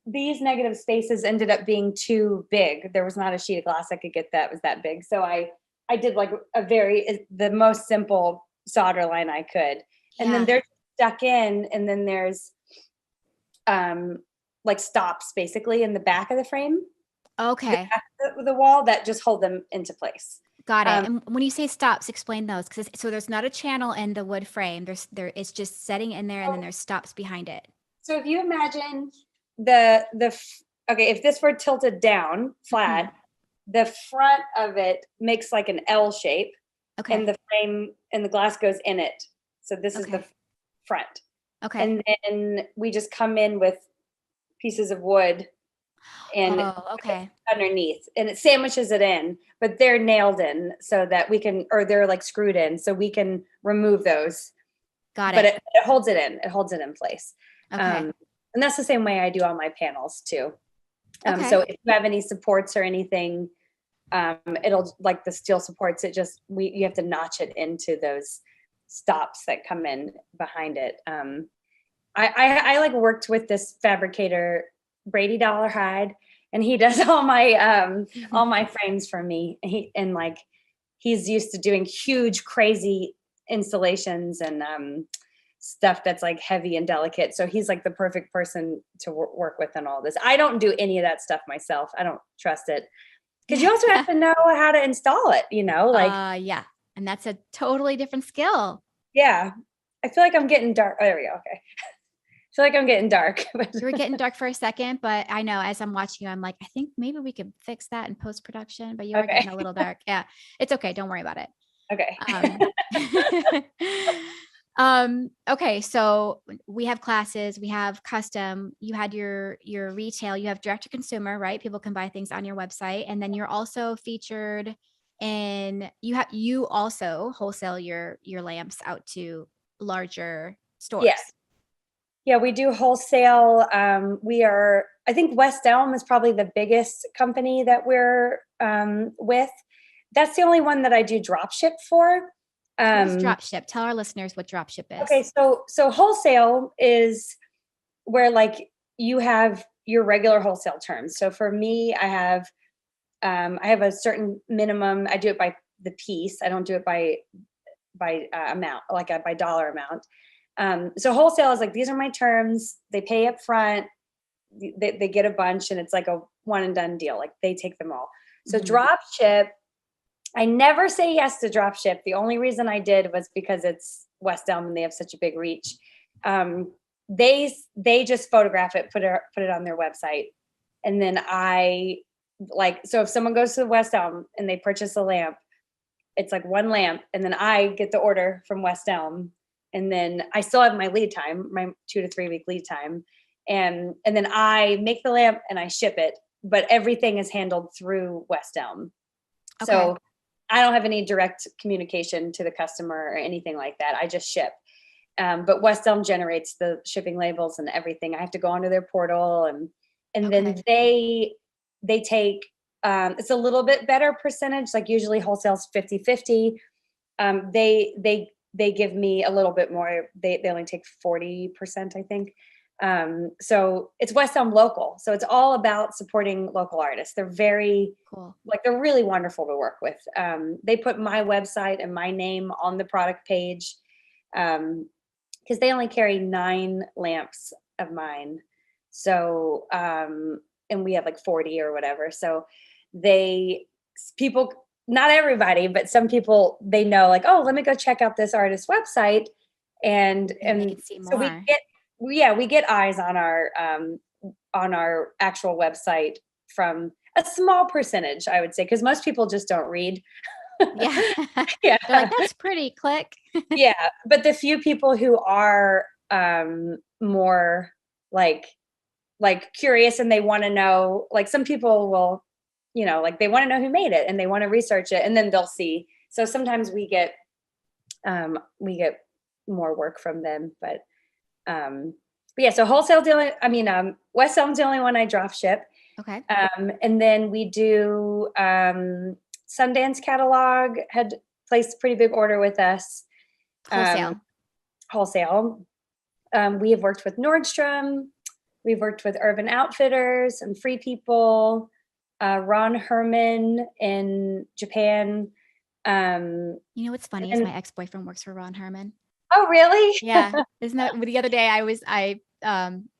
these negative spaces ended up being too big. There was not a sheet of glass I could get that was that big. So I did like the most simple solder line I could. And then Yeah. they're stuck in, and then there's like stops basically in the back of the frame, Okay. the wall that just hold them into place. Got it. And when you say stops, explain those. So there's not a channel in the wood frame. It's just setting in there, and then there's stops behind it. So if you imagine okay, if this were tilted down flat, the front of it makes like an L shape, Okay. and the frame and the glass goes in it. So this is the front. Okay. And then we just come in with pieces of wood and okay. underneath, and it sandwiches it in, but they're nailed in so that or they're like screwed in so we can remove those. Got But it. it holds it in. It holds it in place. Okay. And that's the same way I do all my panels too. Okay. So if you have any supports or anything, it'll like the steel supports, you have to notch it into those stops that come in behind it. I like worked with this fabricator, Brady Dollarhide, and he does all my frames for me. He's used to doing huge, crazy installations and stuff that's like heavy and delicate. So he's like the perfect person to work with on all this. I don't do any of that stuff myself. I don't trust it. because you also have to know how to install it, like. Yeah. And that's a totally different skill. Yeah. I feel like I'm getting dark. Oh, there we go. Okay. I feel like I'm getting dark. You were getting dark for a second, but I know as I'm watching you, I'm like, I think maybe we could fix that in post-production, but you are getting a little dark. Yeah. It's okay. Don't worry about it. Okay. Okay. So we have classes, we have custom, you had your retail, you have direct to consumer, right? People can buy things on your website. And then you're also featured in, you also wholesale your lamps out to larger stores. Yes. Yeah, we do wholesale. I think West Elm is probably the biggest company that we're with. That's the only one that I do drop ship for. What is drop ship? Tell our listeners what drop ship is. Okay, so wholesale is where like you have your regular wholesale terms. So for me, I have a certain minimum. I do it by the piece. I don't do it by amount, like by dollar amount. So wholesale is like, these are my terms. They pay up front. They get a bunch, and it's like a one and done deal. Like they take them all. So drop ship, I never say yes to drop ship. The only reason I did was because it's West Elm and they have such a big reach. They just photograph it, put it on their website. And then so if someone goes to West Elm and they purchase a lamp, it's like one lamp, and then I get the order from West Elm, and then I still have my lead time, my 2 to 3 week lead time. And then I make the lamp and I ship it, but everything is handled through West Elm. Okay. So I don't have any direct communication to the customer or anything like that. I just ship. But West Elm generates the shipping labels and everything. I have to go onto their portal, and then they take, it's a little bit better percentage. Like usually wholesale's 50-50. They give me a little bit more. They only take 40%, I think. So it's West Elm local. So it's all about supporting local artists. They're very cool. Like they're really wonderful to work with. They put my website and my name on the product page, because they only carry 9 lamps of mine. So, and we have like 40 or whatever. So people, not everybody, but some people, they know like, oh, let me go check out this artist's website. And so we get eyes on our actual website from a small percentage, I would say, because most people just don't read. Yeah. Yeah. They're like, that's pretty, click. Yeah. But the few people who are more like curious and they want to know, like some people will, like they want to know who made it and they want to research it, and then they'll see. So sometimes we get more work from them, but yeah, so wholesale dealing, West Elm's the only one I drop ship. Okay. And then we do Sundance Catalog had placed a pretty big order with us. Wholesale. We have worked with Nordstrom. We've worked with Urban Outfitters and Free People, Ron Herman in Japan. You know what's funny is my ex-boyfriend works for Ron Herman. Oh, really? Yeah. Isn't that the other day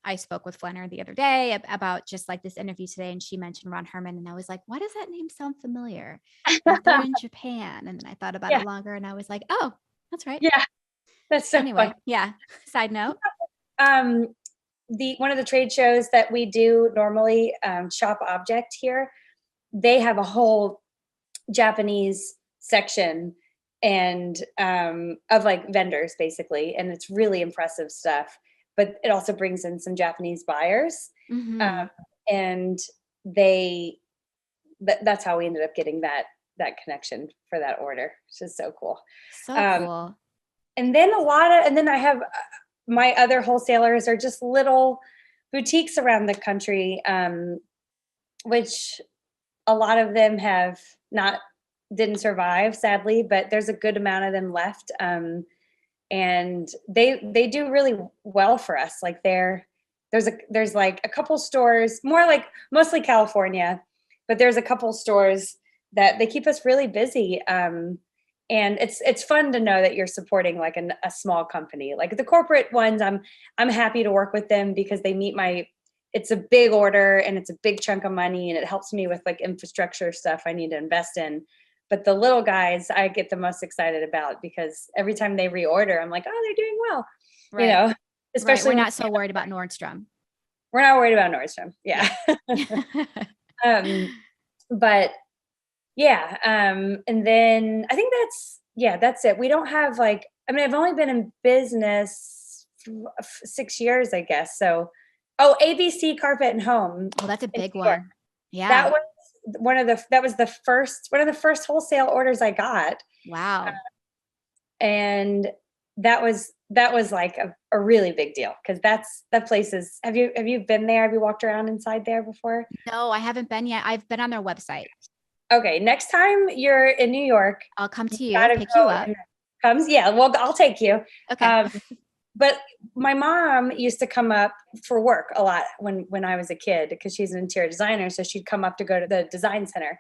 I spoke with Flannery the other day about just like this interview today, and she mentioned Ron Herman, and I was like, why does that name sound familiar? Like they're in Japan. And then I thought about it longer, and I was like, oh, that's right. Yeah. That's so anyway. Fun. Yeah. Side note. One of the trade shows that we do normally, Shop Object here, they have a whole Japanese section and of like vendors basically, and it's really impressive stuff. But it also brings in some Japanese buyers, and that's how we ended up getting that connection for that order, which is so cool. So cool. And then I have my other wholesalers are just little boutiques around the country, which a lot of them didn't survive, sadly, but there's a good amount of them left. And they do really well for us. Like there's like a couple stores, more like mostly California, but there's a couple stores that they keep us really busy. And it's fun to know that you're supporting like a small company. Like the corporate ones, I'm happy to work with them because they meet it's a big order and it's a big chunk of money, and it helps me with like infrastructure stuff I need to invest in. But the little guys I get the most excited about, because every time they reorder, I'm like, oh, they're doing well. Right. You know, especially we're not so worried about Nordstrom. We're not worried about Nordstrom. Yeah. But yeah. And then I think that's it. We don't have like, I mean, I've only been in business 6 years, I guess. So, ABC Carpet and Home. Oh, that's a big one. Yeah. That was one of the first wholesale orders I got. Wow. And that was like a really big deal, because that place is, have you been there? Have you walked around inside there before? No, I haven't been yet. I've been on their website. Okay. Next time you're in New York, I'll come to you, pick you up. Well, I'll take you. Okay. But my mom used to come up for work a lot when I was a kid, because she's an interior designer. So she'd come up to go to the design center.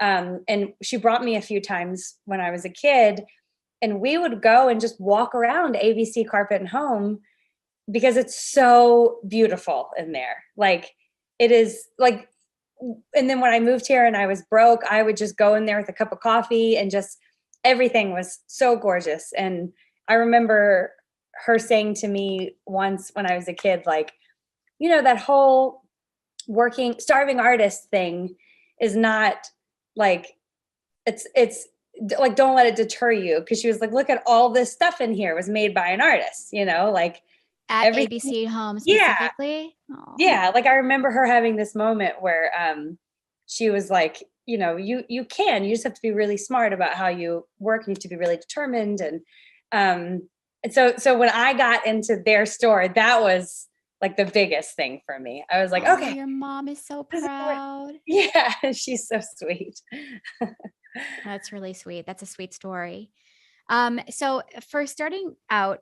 And she brought me a few times when I was a kid, and we would go and just walk around ABC Carpet and Home, because it's so beautiful in there. Like, it is like, and then when I moved here and I was broke, I would just go in there with a cup of coffee, and just everything was so gorgeous. And I remember her saying to me once when I was a kid, like, you know, that whole starving artist thing is not like, it's like, don't let it deter you. Cause she was like, look at all this stuff in here was made by an artist, you know, like at ABC Home specifically. Yeah. Like, I remember her having this moment where, she was like, you know, you just have to be really smart about how you work. You have to be really determined. And so when I got into their store, that was like the biggest thing for me. I was like, okay. Your mom is so proud. Yeah, she's so sweet. That's really sweet. That's a sweet story. So for starting out,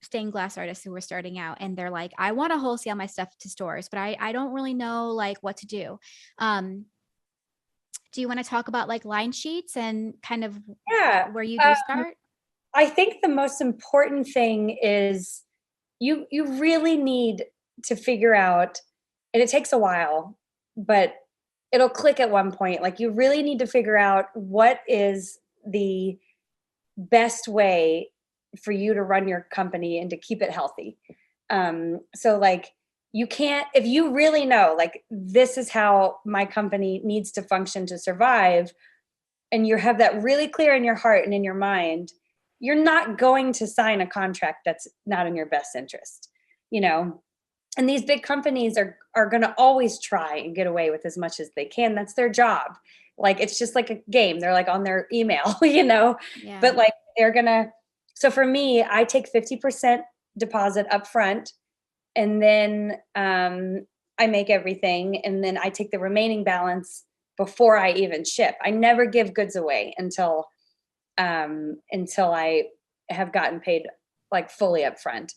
stained glass artists who were starting out, and they're like, I want to wholesale my stuff to stores, but I don't really know like what to do. Do you want to talk about like line sheets and kind of where you do start? I think the most important thing is you really need to figure out, and it takes a while, but it'll click at one point. Like, you really need to figure out what is the best way for you to run your company and to keep it healthy. So like, you can't, if you really know, like, this is how my company needs to function to survive, and you have that really clear in your heart and in your mind, you're not going to sign a contract that's not in your best interest, you know? And these big companies are going to always try and get away with as much as they can. That's their job. Like, it's just like a game. They're like on their email, you know, but like, so for me, I take 50% deposit up front, and then I make everything. And then I take the remaining balance before I even ship. I never give goods away until I have gotten paid like fully up front.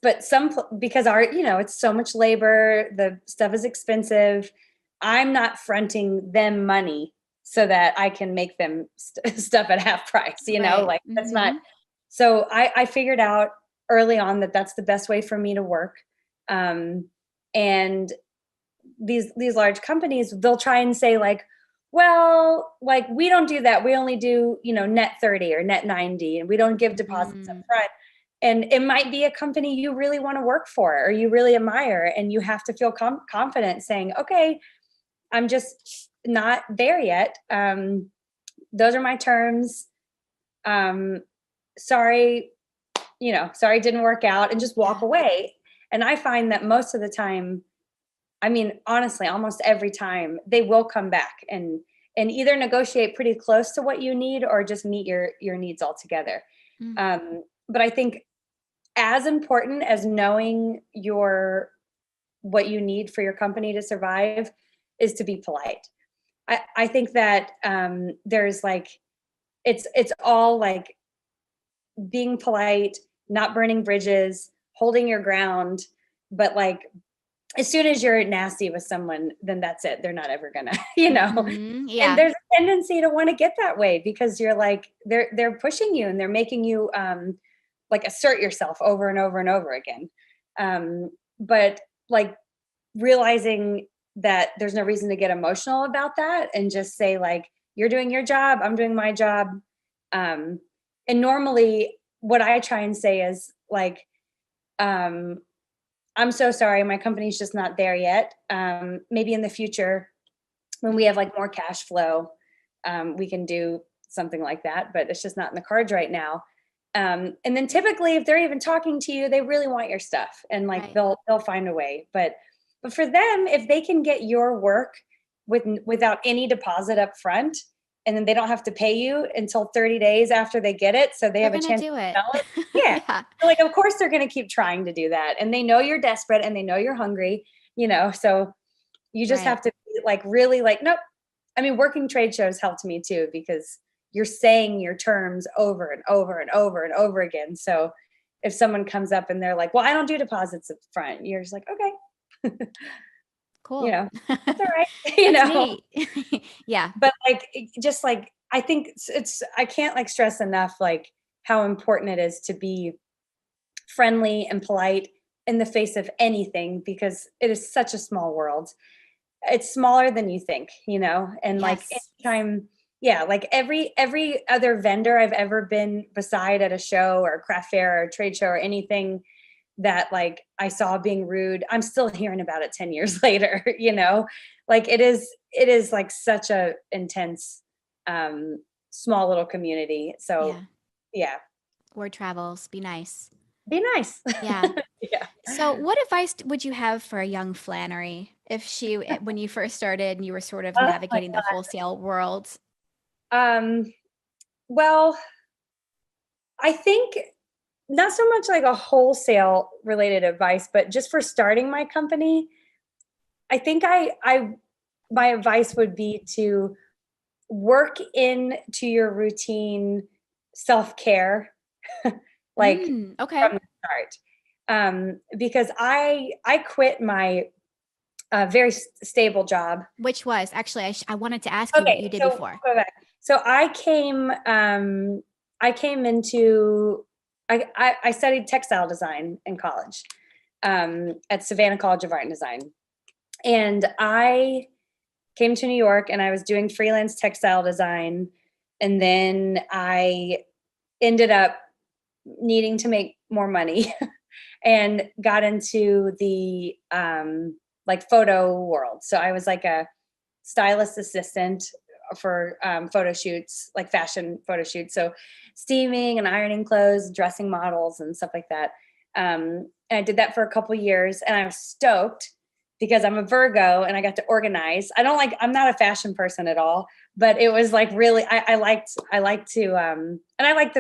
But because it's so much labor, the stuff is expensive. I'm not fronting them money so that I can make them stuff at half price, you know, like that's not. So I figured out early on that that's the best way for me to work. And these large companies, they'll try and say like, well, like, we don't do that. We only do, net 30 or net 90, and we don't give deposits up front. And it might be a company you really want to work for or you really admire, and you have to feel confident saying, okay, I'm just not there yet. Those are my terms. Sorry, sorry it didn't work out, and just walk away. And I find that most of the time, I mean, honestly, almost every time, they will come back and either negotiate pretty close to what you need or just meet your needs altogether. But I think as important as knowing what you need for your company to survive is to be polite. I think that there's like, it's all like being polite, not burning bridges, holding your ground, but like, as soon as you're nasty with someone, then that's it. They're not ever gonna, And there's a tendency to want to get that way because you're like, they're pushing you and they're making you like assert yourself over and over and over again. but like realizing that there's no reason to get emotional about that and just say like, you're doing your job, I'm doing my job. And normally what I try and say is like, I'm so sorry, my company's just not there yet. Maybe in the future when we have like more cash flow, we can do something like that, but it's just not in the cards right now. And then typically if they're even talking to you, they really want your stuff and like they'll find a way. But for them, if they can get your work without any deposit up front, and then they don't have to pay you until 30 days after they get it, so they have a chance to sell it. Yeah. Yeah. So like, of course they're going to keep trying to do that. And they know you're desperate and they know you're hungry, so you just have to be like, really like, nope. I mean, working trade shows helped me too, because you're saying your terms over and over and over and over again. So if someone comes up and they're like, well, I don't do deposits up front, you're just like, okay. Cool. That's all right. Neat. Yeah. But like, just like, I think I can't like stress enough, like how important it is to be friendly and polite in the face of anything, because it is such a small world. It's smaller than you think, and like anytime, like every other vendor I've ever been beside at a show or a craft fair or a trade show or anything that like I saw being rude, I'm still hearing about it 10 years later, like it is like such a intense, small little community. So yeah. Word travels. Be nice. Be nice. Yeah. Yeah. So what advice would you have for a young Flannery when you first started and you were sort of navigating the wholesale world? Well, I think not so much like a wholesale related advice, but just for starting my company, I think my advice would be to work into your routine self-care, like from the start. Because I quit my very stable job. Which was actually, I wanted to ask you what you did before. So I came into, I studied textile design in college at Savannah College of Art and Design. And I came to New York and I was doing freelance textile design. And then I ended up needing to make more money and got into the like photo world. So I was like a stylist assistant for photo shoots, like fashion photo shoots. So steaming and ironing clothes, dressing models and stuff like that. And I did that for a couple of years and I was stoked because I'm a Virgo and I got to organize. I'm not a fashion person at all, but it was like really, I like to, and I like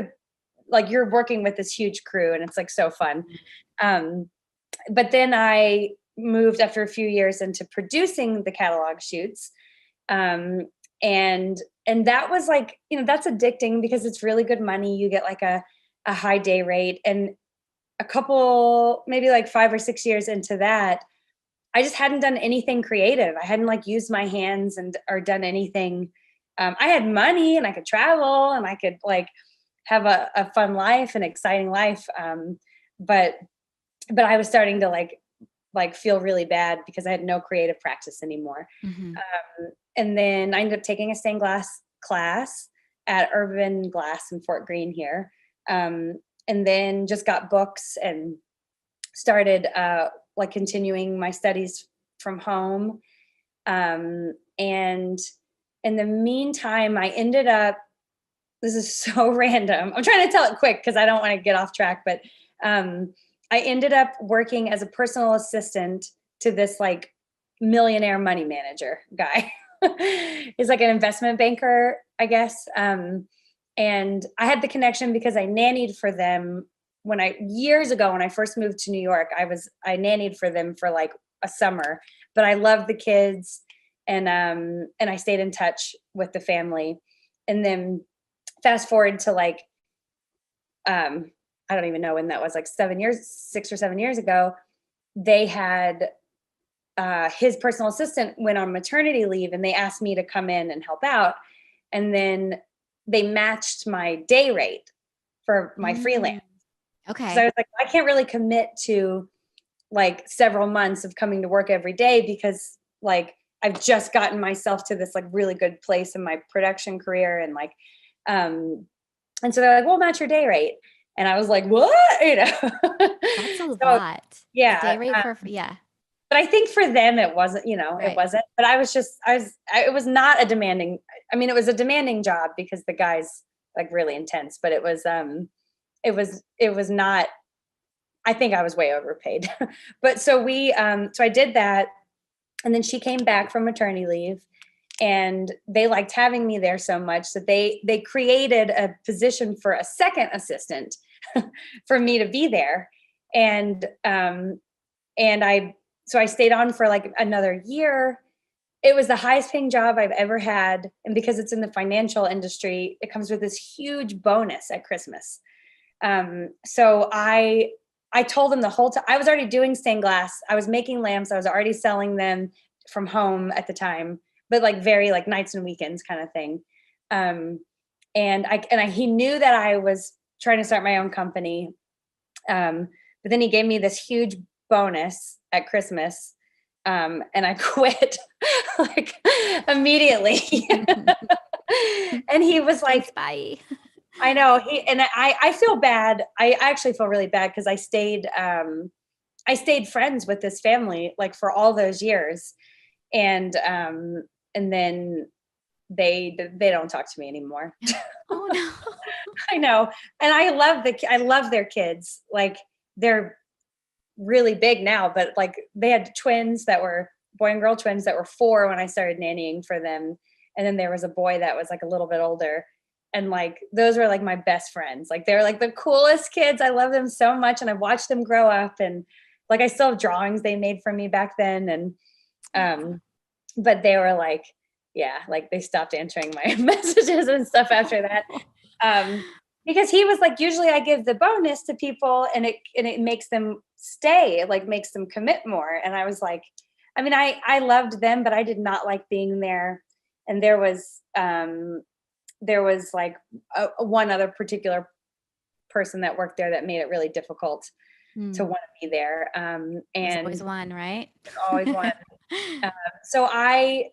like you're working with this huge crew and it's like so fun. But then I moved after a few years into producing the catalog shoots. And that was like, that's addicting because it's really good money. You get like a high day rate, and a couple, maybe like 5 or 6 years into that, I just hadn't done anything creative. I hadn't like used my hands or done anything. I had money and I could travel and I could like have a fun life, an exciting life. But I was starting to like feel really bad because I had no creative practice anymore. Mm-hmm. And then I ended up taking a stained glass class at Urban Glass in Fort Greene here. And then just got books and started like continuing my studies from home. And in the meantime, I ended up, this is so random. I'm trying to tell it quick because I don't want to get off track, but I ended up working as a personal assistant to this like millionaire money manager guy. He's like an investment banker, I guess. And I had the connection because I nannied for them years ago when I first moved to New York. I nannied for them for like a summer, but I loved the kids and I stayed in touch with the family. And then fast forward to like, I don't even know when that was, like 6 or 7 years ago, they had his personal assistant went on maternity leave and they asked me to come in and help out. And then they matched my day rate for my freelance. Okay. So I was like, I can't really commit to like several months of coming to work every day because like I've just gotten myself to this like really good place in my production career. And like, and so they're like, we'll match your day rate. And I was like, what? That's a lot. Yeah. Day rate yeah. But I think for them, it wasn't, it wasn't, but it was not a demanding, I mean, it was a demanding job because the guy's like really intense, but it was not, I think I was way overpaid. But so so I did that. And then she came back from maternity leave and they liked having me there so much that they created a position for a second assistant for me to be there. And so I stayed on for like another year. It was the highest paying job I've ever had. And because it's in the financial industry, it comes with this huge bonus at Christmas. So I told them the whole time, I was already doing stained glass. I was making lamps. I was already selling them from home at the time, but like very like nights and weekends kind of thing. He knew that I was trying to start my own company. But then he gave me this huge bonus at Christmas. And I quit like immediately. And he was like, bye. I know I feel bad. I actually feel really bad because I stayed friends with this family like for all those years. And then they don't talk to me anymore. Oh no. I know. And I love their kids. Like they're really big now, but like they had twins that were boy and girl twins that were 4 when I started nannying for them. And then there was a boy that was like a little bit older. And like, those were like my best friends. Like they're like the coolest kids. I love them so much. And I've watched them grow up and like, I still have drawings they made for me back then. And, but they were like, yeah, like they stopped answering my messages and stuff after that. Because he was like, usually I give the bonus to people and it makes them stay. It like makes them commit more. And I was like, I mean, I loved them, but I did not like being there. And there was like one other particular person that worked there that made it really difficult to want to be there. And there's always one, right? Always one. So I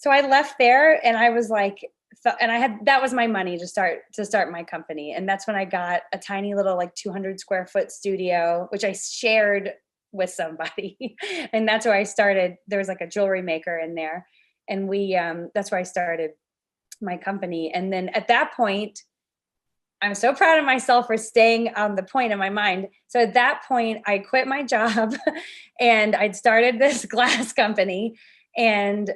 left there and I was like, that was my money to start my company. And that's when I got a tiny little like 200 square foot studio, which I shared with somebody. And that's where I started. There was like a jewelry maker in there. And that's where I started my company. And then at that point, I'm so proud of myself for staying on the point in my mind. So at that point, I quit my job and I'd started this glass company. And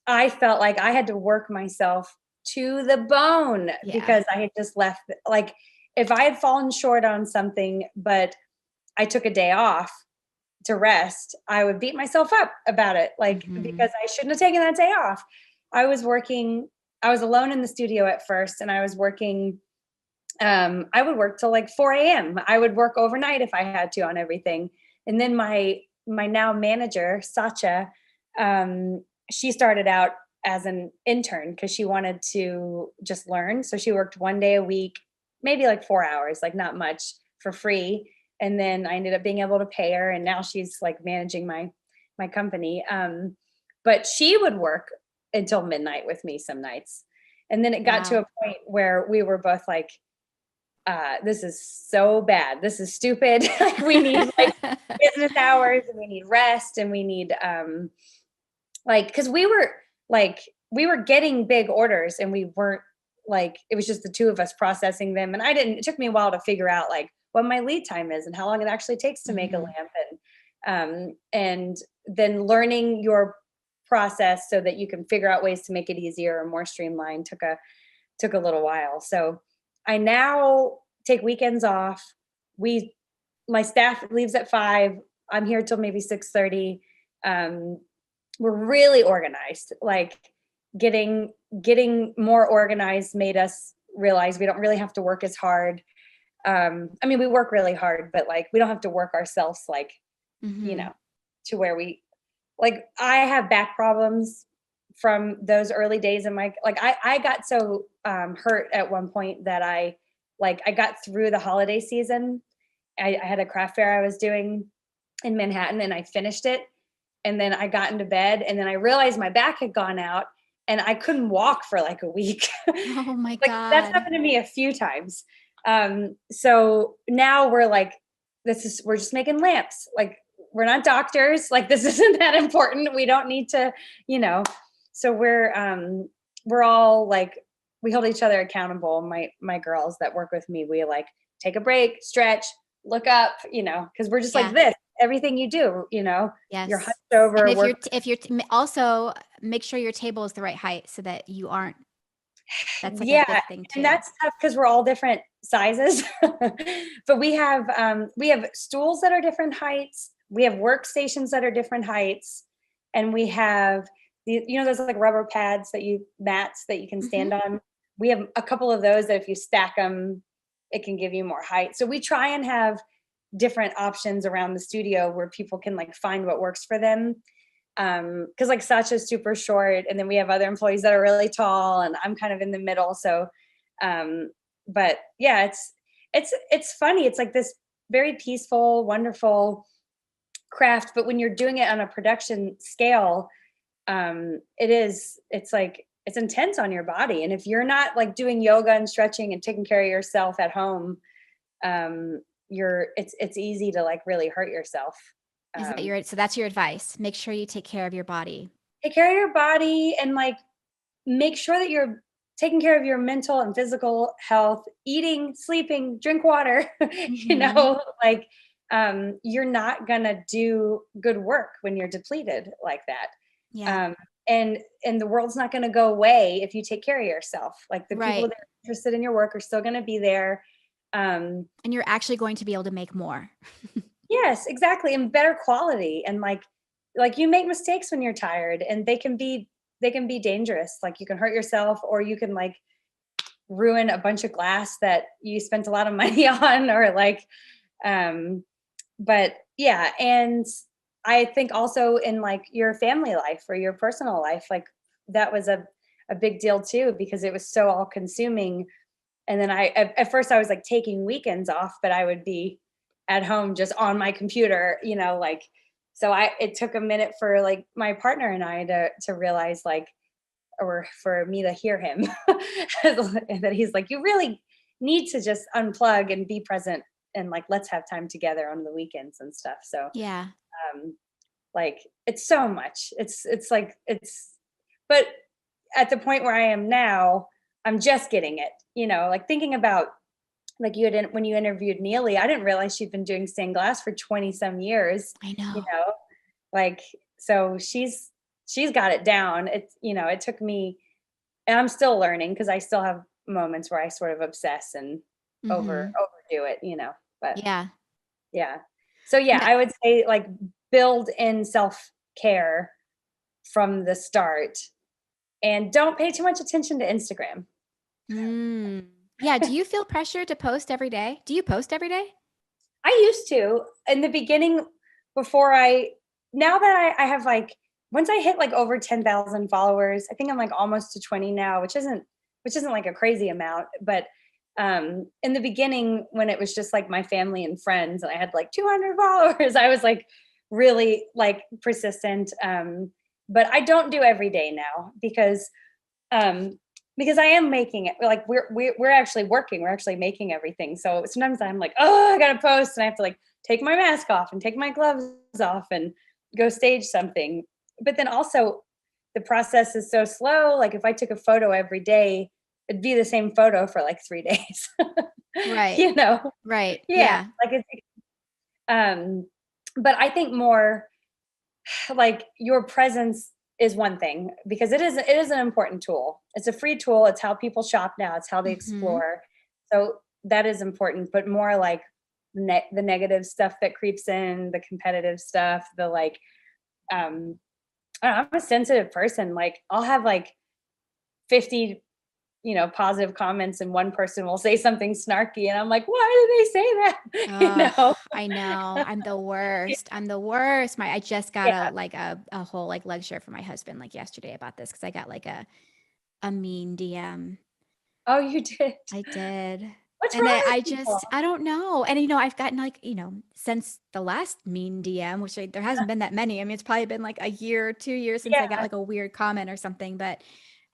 I felt like I had to work myself to the bone because I had just left. Like if I had fallen short on something, but I took a day off to rest, I would beat myself up about it. Like, because I shouldn't have taken that day off. I was alone in the studio at first and I was working, I would work till like 4 a.m. I would work overnight if I had to on everything. And then my now manager, Sacha, she started out as an intern because she wanted to just learn. So she worked 1 day a week, maybe like 4 hours, like not much, for free. And then I ended up being able to pay her. And now she's like managing my company. But she would work until midnight with me some nights. And then it got to a point where we were both like, this is so bad. This is stupid. Like we need like business hours and we need rest and we need, cause we were getting big orders and we weren't like, it was just the two of us processing them. And it took me a while to figure out like what my lead time is and how long it actually takes to make a lamp. And then learning your process so that you can figure out ways to make it easier or more streamlined took a little while. So I now take weekends off. My staff leaves at 5. I'm here till maybe 6:30. We're really organized. Like getting more organized made us realize we don't really have to work as hard. I mean, we work really hard, but like we don't have to work ourselves like, to where like I have back problems from those early days in my, like I got so hurt at one point that I got through the holiday season. I had a craft fair I was doing in Manhattan, and I finished it. And then I got into bed, and then I realized my back had gone out and I couldn't walk for like a week. Oh my Like that's God. happened to me a few times. So now we're just making lamps. Like we're not doctors. Like this isn't that important. We don't need to, you know. So we're all like, we hold each other accountable. My girls that work with me, we like take a break, stretch, look up, you know, because we're just like this. Everything you do, you know, Yes. you're hunched over. And if you're also make sure your table is the right height so that you aren't. That's like a big thing too. And that's tough because we're all different sizes. But we have stools that are different heights. We have workstations that are different heights, and we have those like rubber pads mats that you can stand on. We have a couple of those that if you stack them, it can give you more height. So we try and have different options around the studio where people can like find what works for them. Because like Sacha's super short, and then we have other employees that are really tall, and I'm kind of in the middle. So, but yeah, it's funny. It's like this very peaceful, wonderful craft. But when you're doing it on a production scale, it's like it's intense on your body. And if you're not like doing yoga and stretching and taking care of yourself at home, it's easy to like really hurt yourself. So that's your advice. Make sure you take care of your body. Take care of your body, and like make sure that you're taking care of your mental and physical health, eating, sleeping, drink water, you know, like you're not gonna do good work when you're depleted like that. Yeah. And the world's not gonna go away if you take care of yourself. Like the people that are interested in your work are still gonna be there. And you're actually going to be able to make more. Yes, exactly. And better quality. And like you make mistakes when you're tired, and they can be dangerous. Like you can hurt yourself, or you can like ruin a bunch of glass that you spent a lot of money on, or like, but yeah. And I think also in like your family life or your personal life, like that was a big deal too, because it was so all consuming. And then at first I was like taking weekends off, but I would be at home just on my computer, you know, like, so it took a minute for like my partner and I to realize like, or for me to hear him that he's like, you really need to just unplug and be present, and like, let's have time together on the weekends and stuff. So yeah, like it's so much, but at the point where I am now, I'm just getting it, you know, like thinking about like when you interviewed Neely, I didn't realize she'd been doing stained glass for 20 some years. I know. You know, like, so she's got it down. It's, you know, it took me, and I'm still learning because I still have moments where I sort of obsess and overdo it, you know, but yeah. So yeah, I would say like build in self-care from the start, and don't pay too much attention to Instagram. Yeah. Do you feel pressure to post every day? Do you post every day? I used to in the beginning now that I have like, once I hit like over 10,000 followers, I think I'm like almost to 20 now, which isn't like a crazy amount. But in the beginning, when it was just like my family and friends and I had like 200 followers, I was like really like persistent. But I don't do every day now because I am making it, like we're actually working, we're actually making everything. So sometimes I'm like, oh, I gotta post, and I have to like take my mask off and take my gloves off and go stage something. But then also the process is so slow. Like if I took a photo every day, it'd be the same photo for like 3 days. Right. You know? Right. Yeah. Like but I think more like your presence is one thing, because it is an important tool. It's a free tool. It's how people shop now. It's how they explore. So that is important, but more like the negative stuff that creeps in, the competitive stuff, the like, I'm a sensitive person. Like I'll have like 50, you know, positive comments, and one person will say something snarky, and I'm like, why did they say that? You know? I know. I'm the worst. I just got a whole like lecture from my husband like yesterday about this, because I got like a mean DM. Oh, you did? I did. What's And wrong then with people? I don't know. And, I've gotten like, since the last mean DM, which there hasn't been that many. I mean, it's probably been like a year, 2 years since I got Yeah. like a weird comment or something, but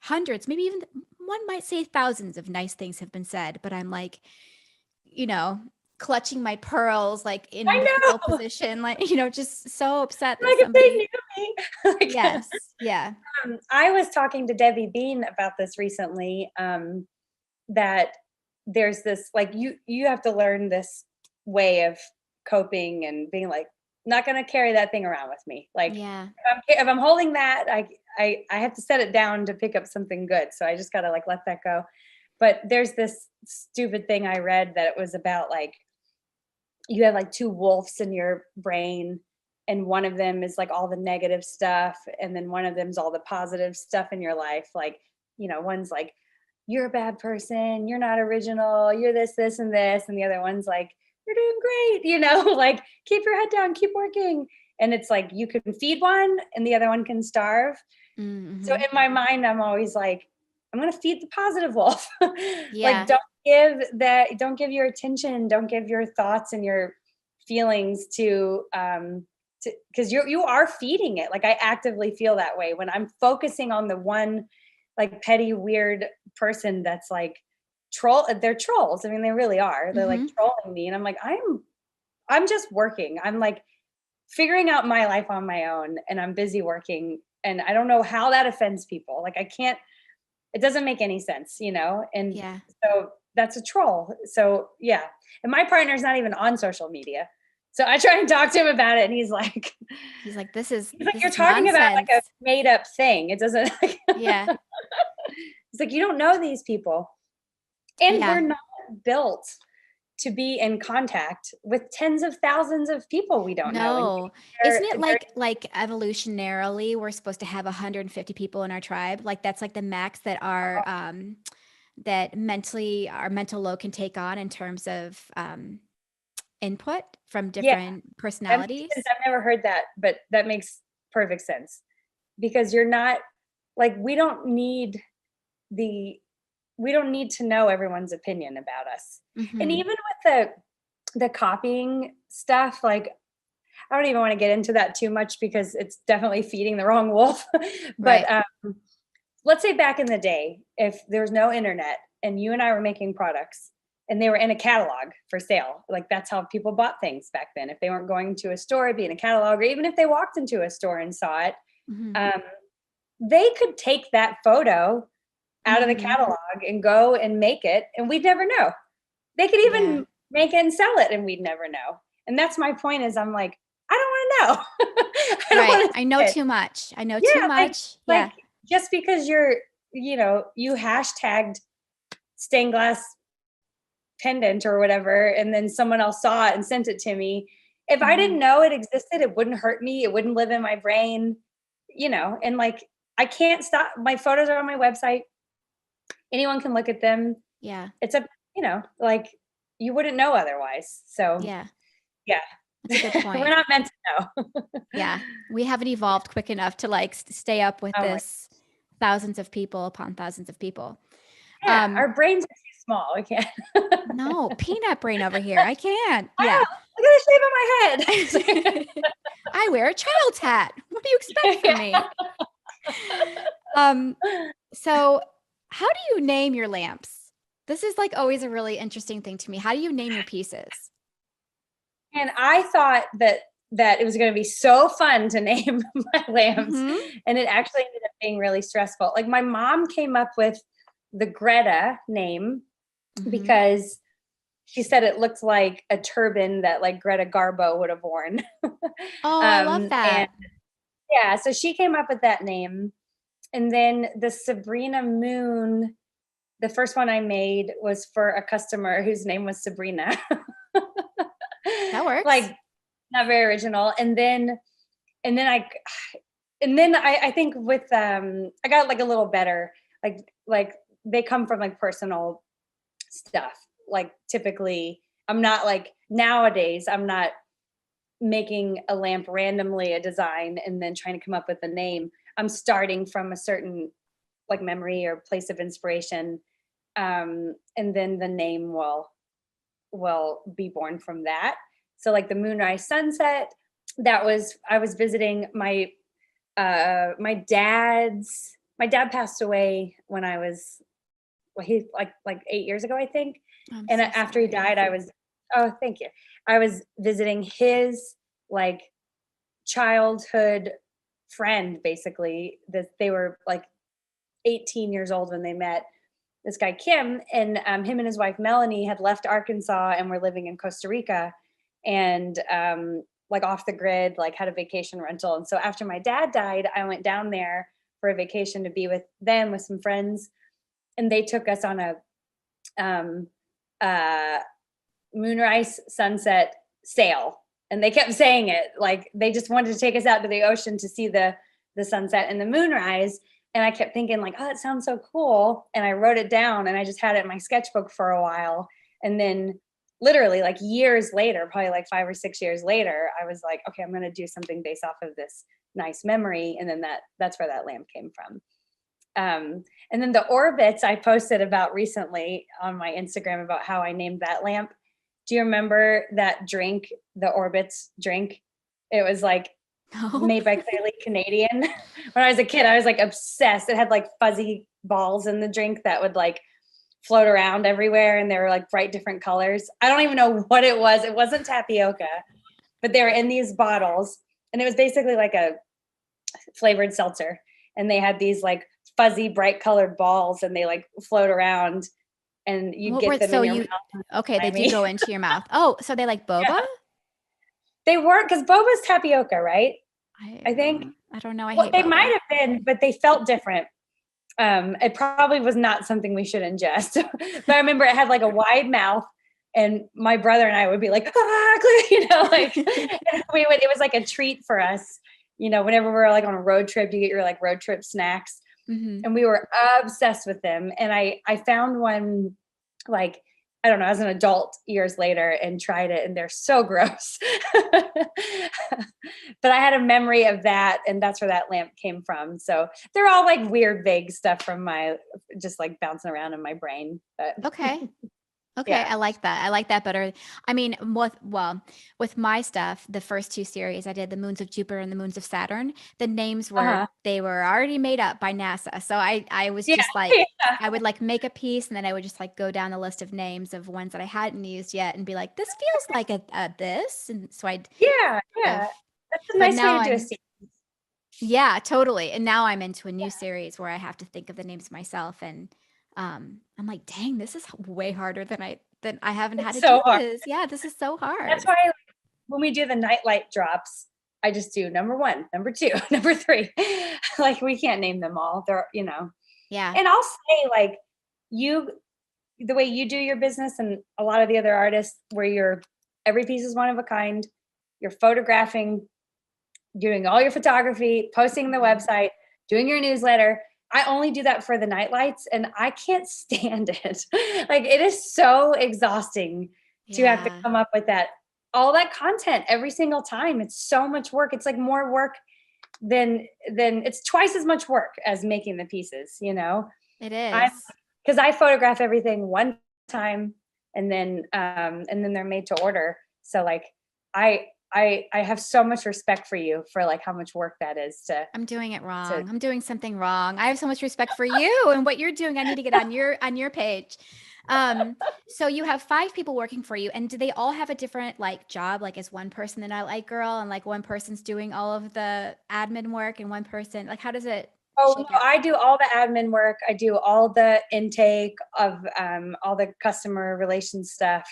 hundreds, maybe even one might say thousands of nice things have been said. But I'm like, you know, clutching my pearls, like in the I fetal know. position, like, just so upset that Like if they somebody, knew me. Like, yes. Yeah. I was talking to Debbie Bean about this recently. That there's this like you have to learn this way of coping and being like not going to carry that thing around with me. Like Yeah. if I'm holding that, I have to set it down to pick up something good. So I just got to like let that go. But there's this stupid thing I read that it was about like you have like two wolves in your brain, and one of them is like all the negative stuff, and then one of them's all the positive stuff in your life. Like, one's like, you're a bad person, you're not original, you're this and this, and the other one's like, you're doing great, like keep your head down, keep working. And it's like you can feed one and the other one can starve. So Mm-hmm. in my mind, I'm always like, I'm going to feed the positive wolf. Like, Yeah. don't give your attention, don't give your thoughts and your feelings to because you are feeding it. Like I actively feel that way when I'm focusing on the one like petty, weird person that's like they're trolls. I mean, they really are. They're like Mm-hmm. trolling me. And I'm like, I'm just working. I'm like figuring out my life on my own, and I'm busy working. And I don't know how that offends people. Like I can't, it doesn't make any sense, And Yeah. so that's a troll. So yeah. And my partner's not even on social media. So I try and talk to him about it, and he's like, This is you're talking about like a nonsense. made up thing. It doesn't Yeah. It's like you don't know these people. And Yeah. we're not built to be in contact with tens of thousands of people we don't know. And No. Isn't they're, it they're like evolutionarily we're supposed to have 150 people in our tribe? Like that's like the max that that our mental load can take on in terms of input from yeah, different that makes sense. personalities. I've never heard that, but that makes perfect sense because you're not like the we don't need to know everyone's opinion about us. And Mm-hmm. even with the copying stuff, like I don't even want to get into that too much because it's definitely feeding the wrong wolf. But Right. let's say back in the day, if there was no internet and you and I were making products and they were in a catalog for sale, like that's how people bought things back then. If they weren't going to a store, it'd be in a catalog, or even if they walked into a store and saw it, Mm-hmm. um, they could take that photo out of the Mm-hmm. catalog and go and make it, and we'd never know. They could Yeah. even make it and sell it, and we'd never know. And that's my point is I'm like, I don't want to know. I don't Right. want to I know see it. too much. I know too Yeah, much. Yeah. like just because you hashtagged stained glass pendant or whatever, and then someone else saw it and sent it to me. If I Mm-hmm. didn't know it existed, it wouldn't hurt me. It wouldn't live in my brain, and like I can't stop. My photos are on my website. Anyone can look at them. Yeah. It's like you wouldn't know otherwise. So Yeah. yeah, That's a good we're point. not meant to know. Yeah. We haven't evolved quick enough to like stay up with Oh my, this thousands of people upon thousands of people. yeah, Um, our brains are too small. We can't. no, peanut brain over here. I can't. Wow, Yeah. look at the shape of my head. I wear a child's hat. What do you expect from Yeah. me? Um, so how do you name your lamps? This is like always a really interesting thing to me. How do you name your pieces? And I thought that it was going to be so fun to name my lamps, Mm-hmm. and it actually ended up being really stressful. Like my mom came up with the Greta name Mm-hmm. because she said it looked like a turban that like Greta Garbo would have worn. Oh, I love And that. yeah, so she came up with that name. And then the Sabrina Moon, the first one I made was for a customer whose name was Sabrina. That works. Like not very original. And then I think with I got like a little better. Like they come from like personal stuff. Like typically I'm not like nowadays I'm not making a lamp randomly a design and then trying to come up with a name. I'm starting from a certain like memory or place of inspiration, and then the name will will be born from that. So like the moonrise sunset, I was visiting my dad passed away when I was, well, he like 8 years ago, I think. I'm And so after he sorry. died, oh, thank you. I was visiting his like childhood friend, basically, that they were like 18 years old when they met, this guy Kim, and him and his wife Melanie had left Arkansas and were living in Costa Rica, and like off the grid, like had a vacation rental. And so after my dad died, I went down there for a vacation to be with them with some friends, and they took us on a moonrise sunset sail. And they kept saying it, like they just wanted to take us out to the ocean to see the sunset and the moonrise. And I kept thinking like, oh, it sounds so cool. And I wrote it down and I just had it in my sketchbook for a while. And then literally like years later, probably like 5 or 6 years later, I was like, okay, I'm going to do something based off of this nice memory. And then that's where that lamp came from. And then the orbits I posted about recently on my Instagram about how I named that lamp. Do you remember that drink, the Orbits drink? It was like made by Clearly Canadian. When I was a kid, I was like obsessed. It had like fuzzy balls in the drink that would like float around everywhere, and they were like bright different colors. I don't even know what it was. It wasn't tapioca, but they were in these bottles, and it was basically like a flavored seltzer. And they had these like fuzzy, bright colored balls, and they like float around, and you get them in your mouth. Okay, they do go into your mouth. Oh, so they like boba? Yeah. They weren't, because boba's tapioca, right? I think. I don't know. Well, they might have been, but they felt different. It probably was not something we should ingest. But I remember it had like a wide mouth, and my brother and I would be like, you know, like it was like a treat for us. You know, whenever we were like on a road trip, you get your like road trip snacks. Mm-hmm. And we were obsessed with them. And I found one, like, I don't know, as an adult years later, and tried it, and they're so gross. But I had a memory of that, and that's where that lamp came from. So they're all like weird, vague stuff from my, just like bouncing around in my brain. But okay. Okay, yeah. I like that. I like that better. I mean, with my stuff, the first 2 series I did, the moons of Jupiter and the moons of Saturn, the names were they were already made up by NASA. So I was just like, I would like make a piece, and then I would just like go down the list of names of ones that I hadn't used yet and be like, this feels like a this. And so I'd That's a nice way to do a series. Yeah, totally. And now I'm into a new series where I have to think of the names myself, and I'm like, dang, this is way harder than I haven't had to do this. Yeah, this is so hard. That's why when we do the nightlight drops, I just do number 1, number 2, number 3. Like we can't name them all. They're, you know. Yeah. And I'll say like the way you do your business, and a lot of the other artists, where every piece is one of a kind, you're photographing, doing all your photography, posting the website, doing your newsletter. I only do that for the nightlights, and I can't stand it. Like it is so exhausting to have to come up with all that content every single time. It's so much work. It's like more work than it's twice as much work as making the pieces, you know? It is. Because I photograph everything one time, and then they're made to order. So like I have so much respect for you for like how much work that is to. I'm doing it wrong. I'm doing something wrong. I have so much respect for you and what you're doing. I need to get on your page. So you have 5 people working for you, and do they all have a different like job? Like is one person the nightlight girl, and like one person's doing all of the admin work, and one person, like how does it? Oh no, I do all the admin work. I do all the intake of all the customer relations stuff.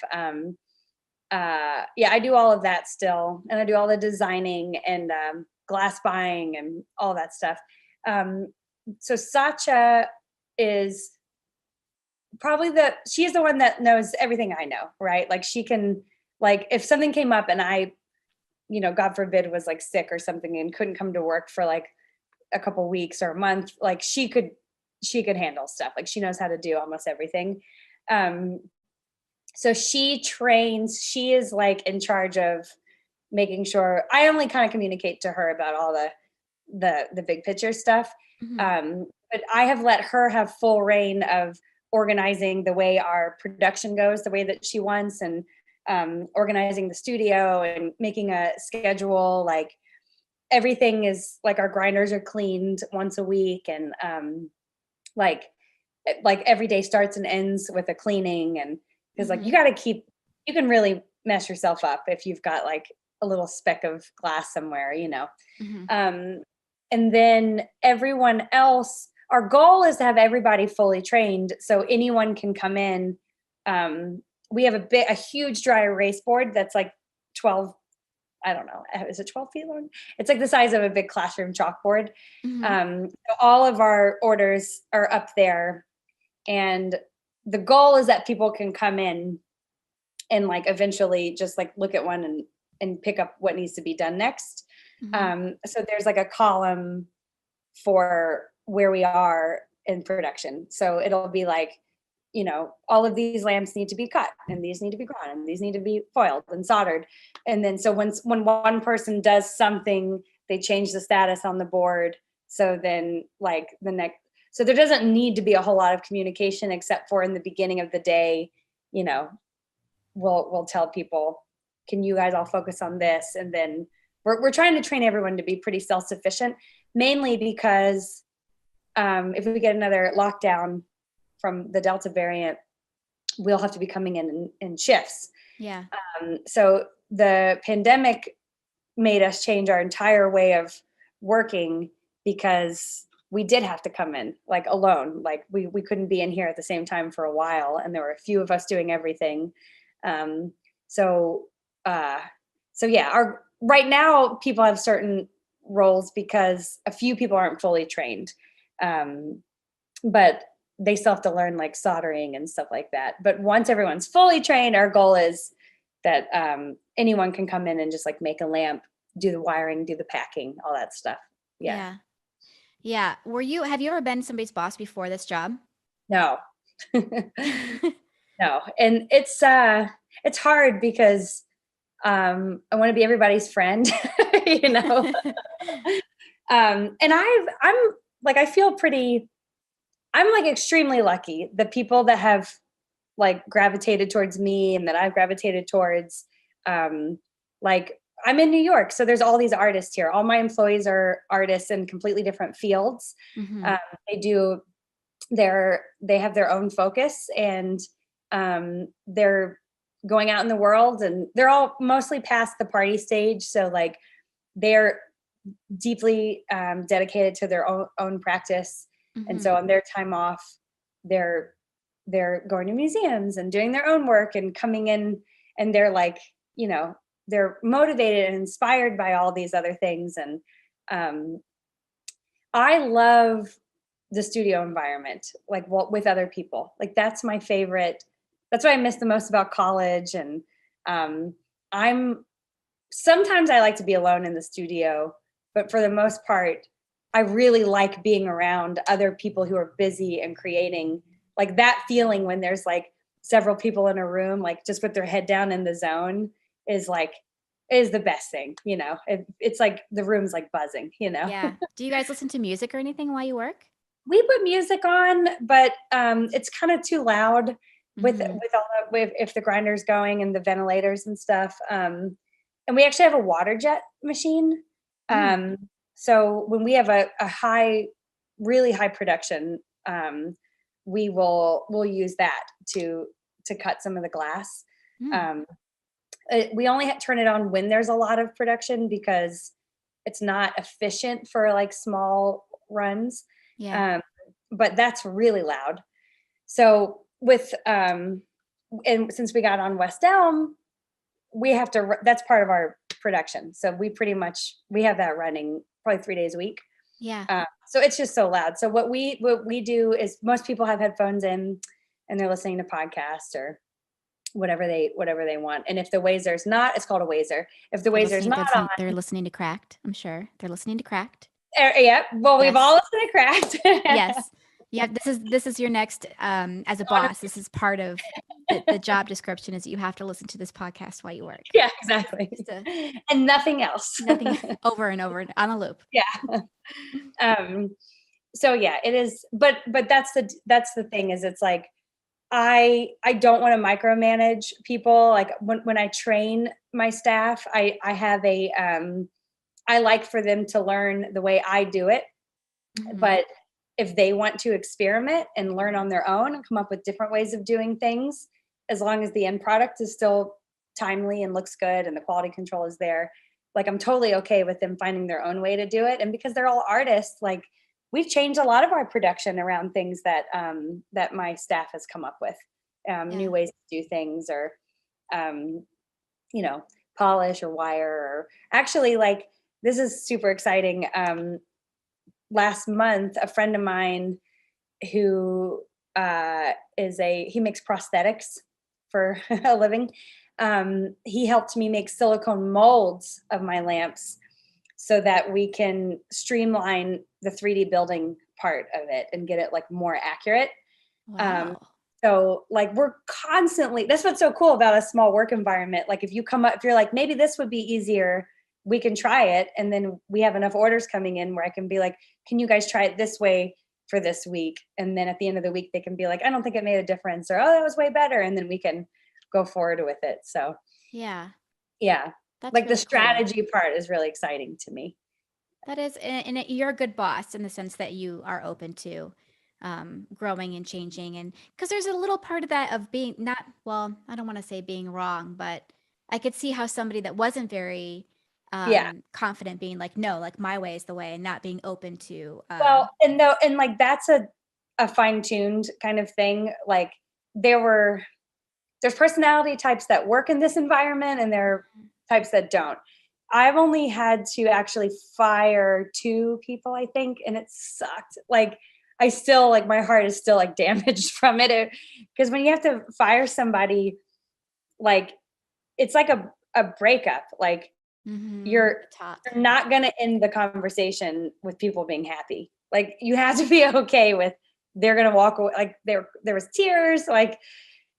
I do all of that still, and I do all the designing and glass buying and all that stuff. So Sacha is probably she's the one that knows everything I know, right? Like she can, like if something came up and I, you know, God forbid, was like sick or something and couldn't come to work for like a couple weeks or a month, like she could handle stuff. Like she knows how to do almost everything. So she is like in charge of making sure I only kind of communicate to her about all the big picture stuff. Mm-hmm. But I have let her have full reign of organizing the way our production goes, the way that she wants, and organizing the studio and making a schedule. Like everything is like, our grinders are cleaned once a week, and like every day starts and ends with a cleaning. And because like you can really mess yourself up if you've got like a little speck of glass somewhere, and then everyone else, our goal is to have everybody fully trained so anyone can come in. We have a huge dry erase board that's like 12, I don't know, is it 12 feet long? It's like the size of a big classroom chalkboard. So all of our orders are up there, and the goal is that people can come in and like eventually just like look at one and pick up what needs to be done next. So there's like a column for where we are in production. So it'll be like, all of these lamps need to be cut, and these need to be ground, and these need to be foiled and soldered. And then so when one person does something, they change the status on the board. So then like so there doesn't need to be a whole lot of communication, except for in the beginning of the day, we'll tell people, can you guys all focus on this? And then we're trying to train everyone to be pretty self-sufficient, mainly because if we get another lockdown from the Delta variant, we'll have to be coming in shifts. Yeah. So the pandemic made us change our entire way of working, because we did have to come in like alone. Like we couldn't be in here at the same time for a while, and there were a few of us doing everything. So yeah, right now people have certain roles because a few people aren't fully trained, but they still have to learn like soldering and stuff like that. But once everyone's fully trained, our goal is that anyone can come in and just like make a lamp, do the wiring, do the packing, all that stuff. Yeah. Have you ever been somebody's boss before this job? No. No. And it's hard because I want to be everybody's friend, And I'm like extremely lucky. The people that have like gravitated towards me and that I've gravitated towards, like I'm in New York, so there's all these artists here. All my employees are artists in completely different fields. They have their own focus, and they're going out in the world, and they're all mostly past the party stage. So like they're deeply dedicated to their own practice. And so on their time off, they're going to museums and doing their own work and coming in, and they're like, they're motivated and inspired by all these other things. And I love the studio environment, like with other people. Like that's my favorite. That's what I miss the most about college. And sometimes I like to be alone in the studio, but for the most part, I really like being around other people who are busy and creating. Like that feeling when there's like several people in a room, like just with their head down in the zone is the best thing, it's like the room's like buzzing, Yeah. Do you guys listen to music or anything while you work? We put music on, but it's kind of too loud with if the grinder's going and the ventilators and stuff. And we actually have a water jet machine. So when we have a really high production, we'll use that to cut some of the glass. We only turn it on when there's a lot of production because it's not efficient for like small runs. Yeah. But that's really loud. So and since we got on West Elm, that's part of our production. So we have that running probably 3 days a week. Yeah. So it's just so loud. So what we do is most people have headphones in and they're listening to podcasts or whatever they want. And if the Wazer's not, it's called a Wazer. If the Wazer's not on, they're listening to Cracked. I'm sure they're listening to Cracked. Yeah. Well, we've all listened to Cracked. Yes. Yeah. This is your next, as a boss, this is part of the job description is that you have to listen to this podcast while you work. Yeah, exactly. And nothing else. Nothing over and over on a loop. Yeah. So yeah, it is. But that's the thing is it's like I don't want to micromanage people. Like when I train my staff, I have I like for them to learn the way I do it. Mm-hmm. But if they want to experiment and learn on their own and come up with different ways of doing things, as long as the end product is still timely and looks good and the quality control is there, like I'm totally okay with them finding their own way to do it. And because they're all artists, like we've changed a lot of our production around things that that my staff has come up with, new ways to do things, or you know, polish or wire, or actually, like, this is super exciting. Last month, a friend of mine who he makes prosthetics for a living. He helped me make silicone molds of my lamps so that we can streamline the 3D building part of it and get it like more accurate. Wow. So like we're constantly, that's what's so cool about a small work environment. Like if you're like, maybe this would be easier, we can try it. And then we have enough orders coming in where I can be like, can you guys try it this way for this week? And then at the end of the week, they can be like, I don't think it made a difference, or, oh, that was way better. And then we can go forward with it. So yeah, that's really like the cool. strategy part is really exciting to me. That is, and you're a good boss in the sense that you are open to growing and changing. And because there's a little part of that of being not, well, I don't want to say being wrong, but I could see how somebody that wasn't very confident being like, no, like my way is the way, and not being open to. Well, and like that's a fine-tuned kind of thing. Like there's personality types that work in this environment and there are types that don't. I've only had to actually fire 2 people, I think, and it sucked. Like I still, like, my heart is still like damaged from it, because when you have to fire somebody, like it's like a breakup. Like you're not going to end the conversation with people being happy. Like you have to be okay with they're going to walk away. Like there was tears, like,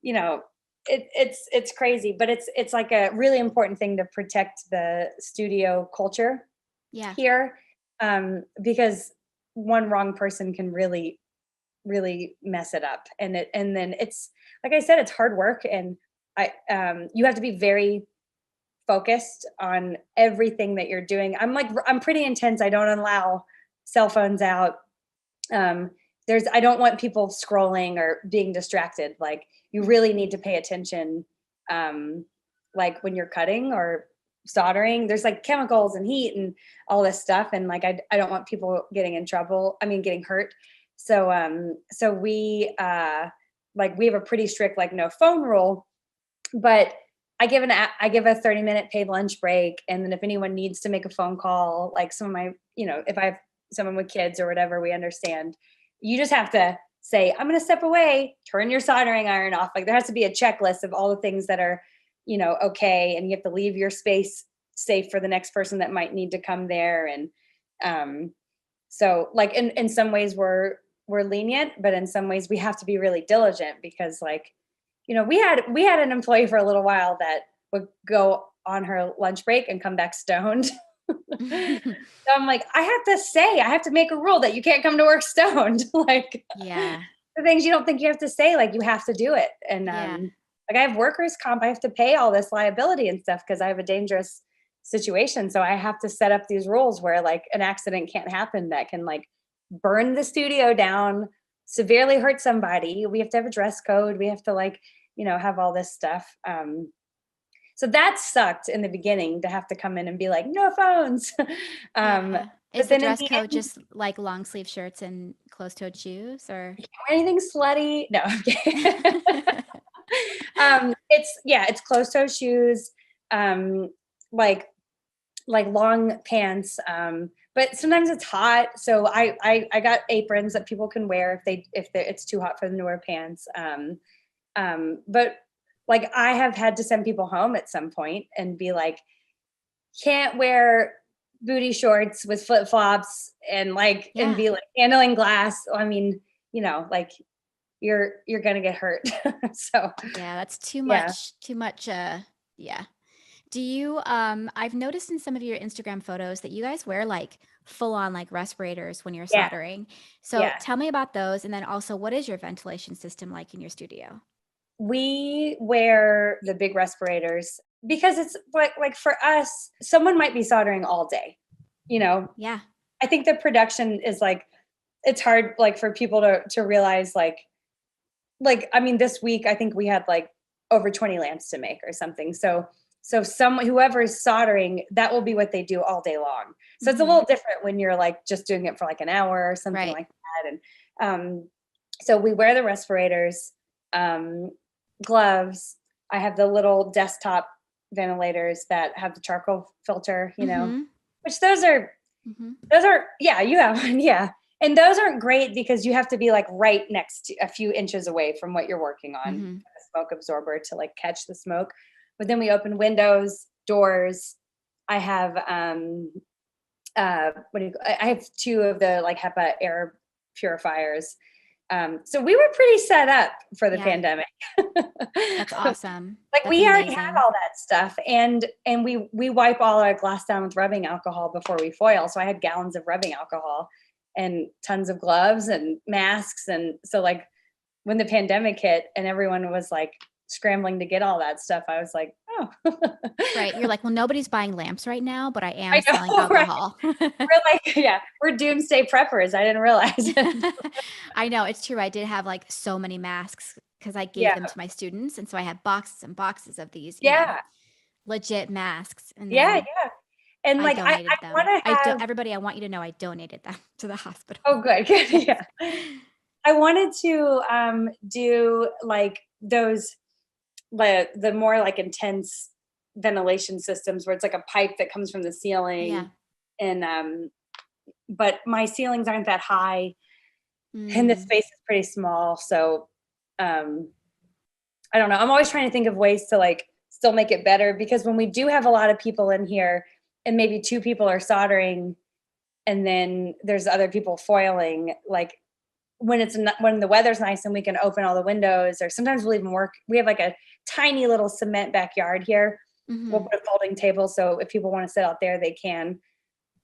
you know, it's crazy, but it's like a really important thing to protect the studio culture here, because one wrong person can really, really mess it up. And then it's, like I said, it's hard work, and you have to be very focused on everything that you're doing. I'm pretty intense. I don't allow cell phones out. I don't want people scrolling or being distracted. Like you really need to pay attention. Like when you're cutting or soldering, there's like chemicals and heat and all this stuff. And like, I don't want people getting in trouble. I mean, getting hurt. So we we have a pretty strict, like, no phone rule, but I give a 30-minute paid lunch break. And then if anyone needs to make a phone call, like some of my, if I have someone with kids or whatever, we understand. You just have to say, I'm going to step away, turn your soldering iron off. Like there has to be a checklist of all the things that are, okay. And you have to leave your space safe for the next person that might need to come there. And so like in some ways we're lenient, but in some ways we have to be really diligent, because like, we had an employee for a little while that would go on her lunch break and come back stoned. So I'm like, I have to make a rule that you can't come to work stoned. Like, the things you don't think you have to say, like you have to do it. And like I have workers' comp, I have to pay all this liability and stuff because I have a dangerous situation. So I have to set up these rules where like an accident can't happen that can like burn the studio down, severely hurt somebody. We have to have a dress code. We have to like, have all this stuff. So that sucked in the beginning to have to come in and be like, no phones. Is the dress code just like long sleeve shirts and closed-toed shoes, or anything slutty? No. It's closed-toed shoes, like long pants. But sometimes it's hot, so I got aprons that people can wear if it's too hot for them to wear pants. But like I have had to send people home at some point and be like, can't wear booty shorts with flip flops and like and be like handling glass. I mean, like you're gonna get hurt. So that's too much. Do you, I've noticed in some of your Instagram photos that you guys wear like full on like respirators when you're Yeah. soldering. So Yeah. tell me about those. And then also, what is your ventilation system like in your studio? We wear the big respirators because it's like for us, someone might be soldering all day, you know. Yeah. I think the production is like, it's hard like for people to realize like I mean this week I think we had like over 20 lamps to make or something. So some whoever's soldering, that will be what they do all day long. So it's a Hmm. little different when you're like just doing it for like an hour or something Right. like that. And so we wear the respirators, um, gloves. I have the little desktop ventilators that have the charcoal filter, Hmm. which those are yeah, you have one, yeah. And those aren't great because you have to be like right next to a few inches away from what you're working on, Hmm. a smoke absorber to like catch the smoke. But then we open windows, doors. I have I have two of the like HEPA air purifiers. So we were pretty set up for the Yeah. pandemic. That's awesome. Like That's we already had amazing. all that stuff, and we wipe all our glass down with rubbing alcohol before we foil. So I had gallons of rubbing alcohol and tons of gloves and masks. And so like when the pandemic hit and everyone was like scrambling to get all that stuff, I was like, oh. Right. You're like, well, nobody's buying lamps right now, but I am I selling know, right? alcohol. We're like, yeah, we're doomsday preppers. I didn't realize it. I know it's true. I did have like so many masks because I gave Yeah, them to my students. And so I had boxes and boxes of these, yeah, legit masks. And yeah, then yeah. And I like I donated them. want to I do have. everybody, I want you to know I donated them to the hospital. Oh, good, good, Yes. yeah. I wanted to do like those the more like intense ventilation systems where it's like a pipe that comes from the Yeah. ceiling, and but my ceilings aren't that high and the Mm, space is pretty small. So um I don't know. I'm always trying to think of ways to like still make it better because when we do have a lot of people in here and maybe two people are soldering and then there's other people foiling, like when the weather's nice and we can open all the windows, or sometimes we'll even work. We have like a tiny little cement backyard here. We'll hmm. put a folding table so if people want to sit out there, they can.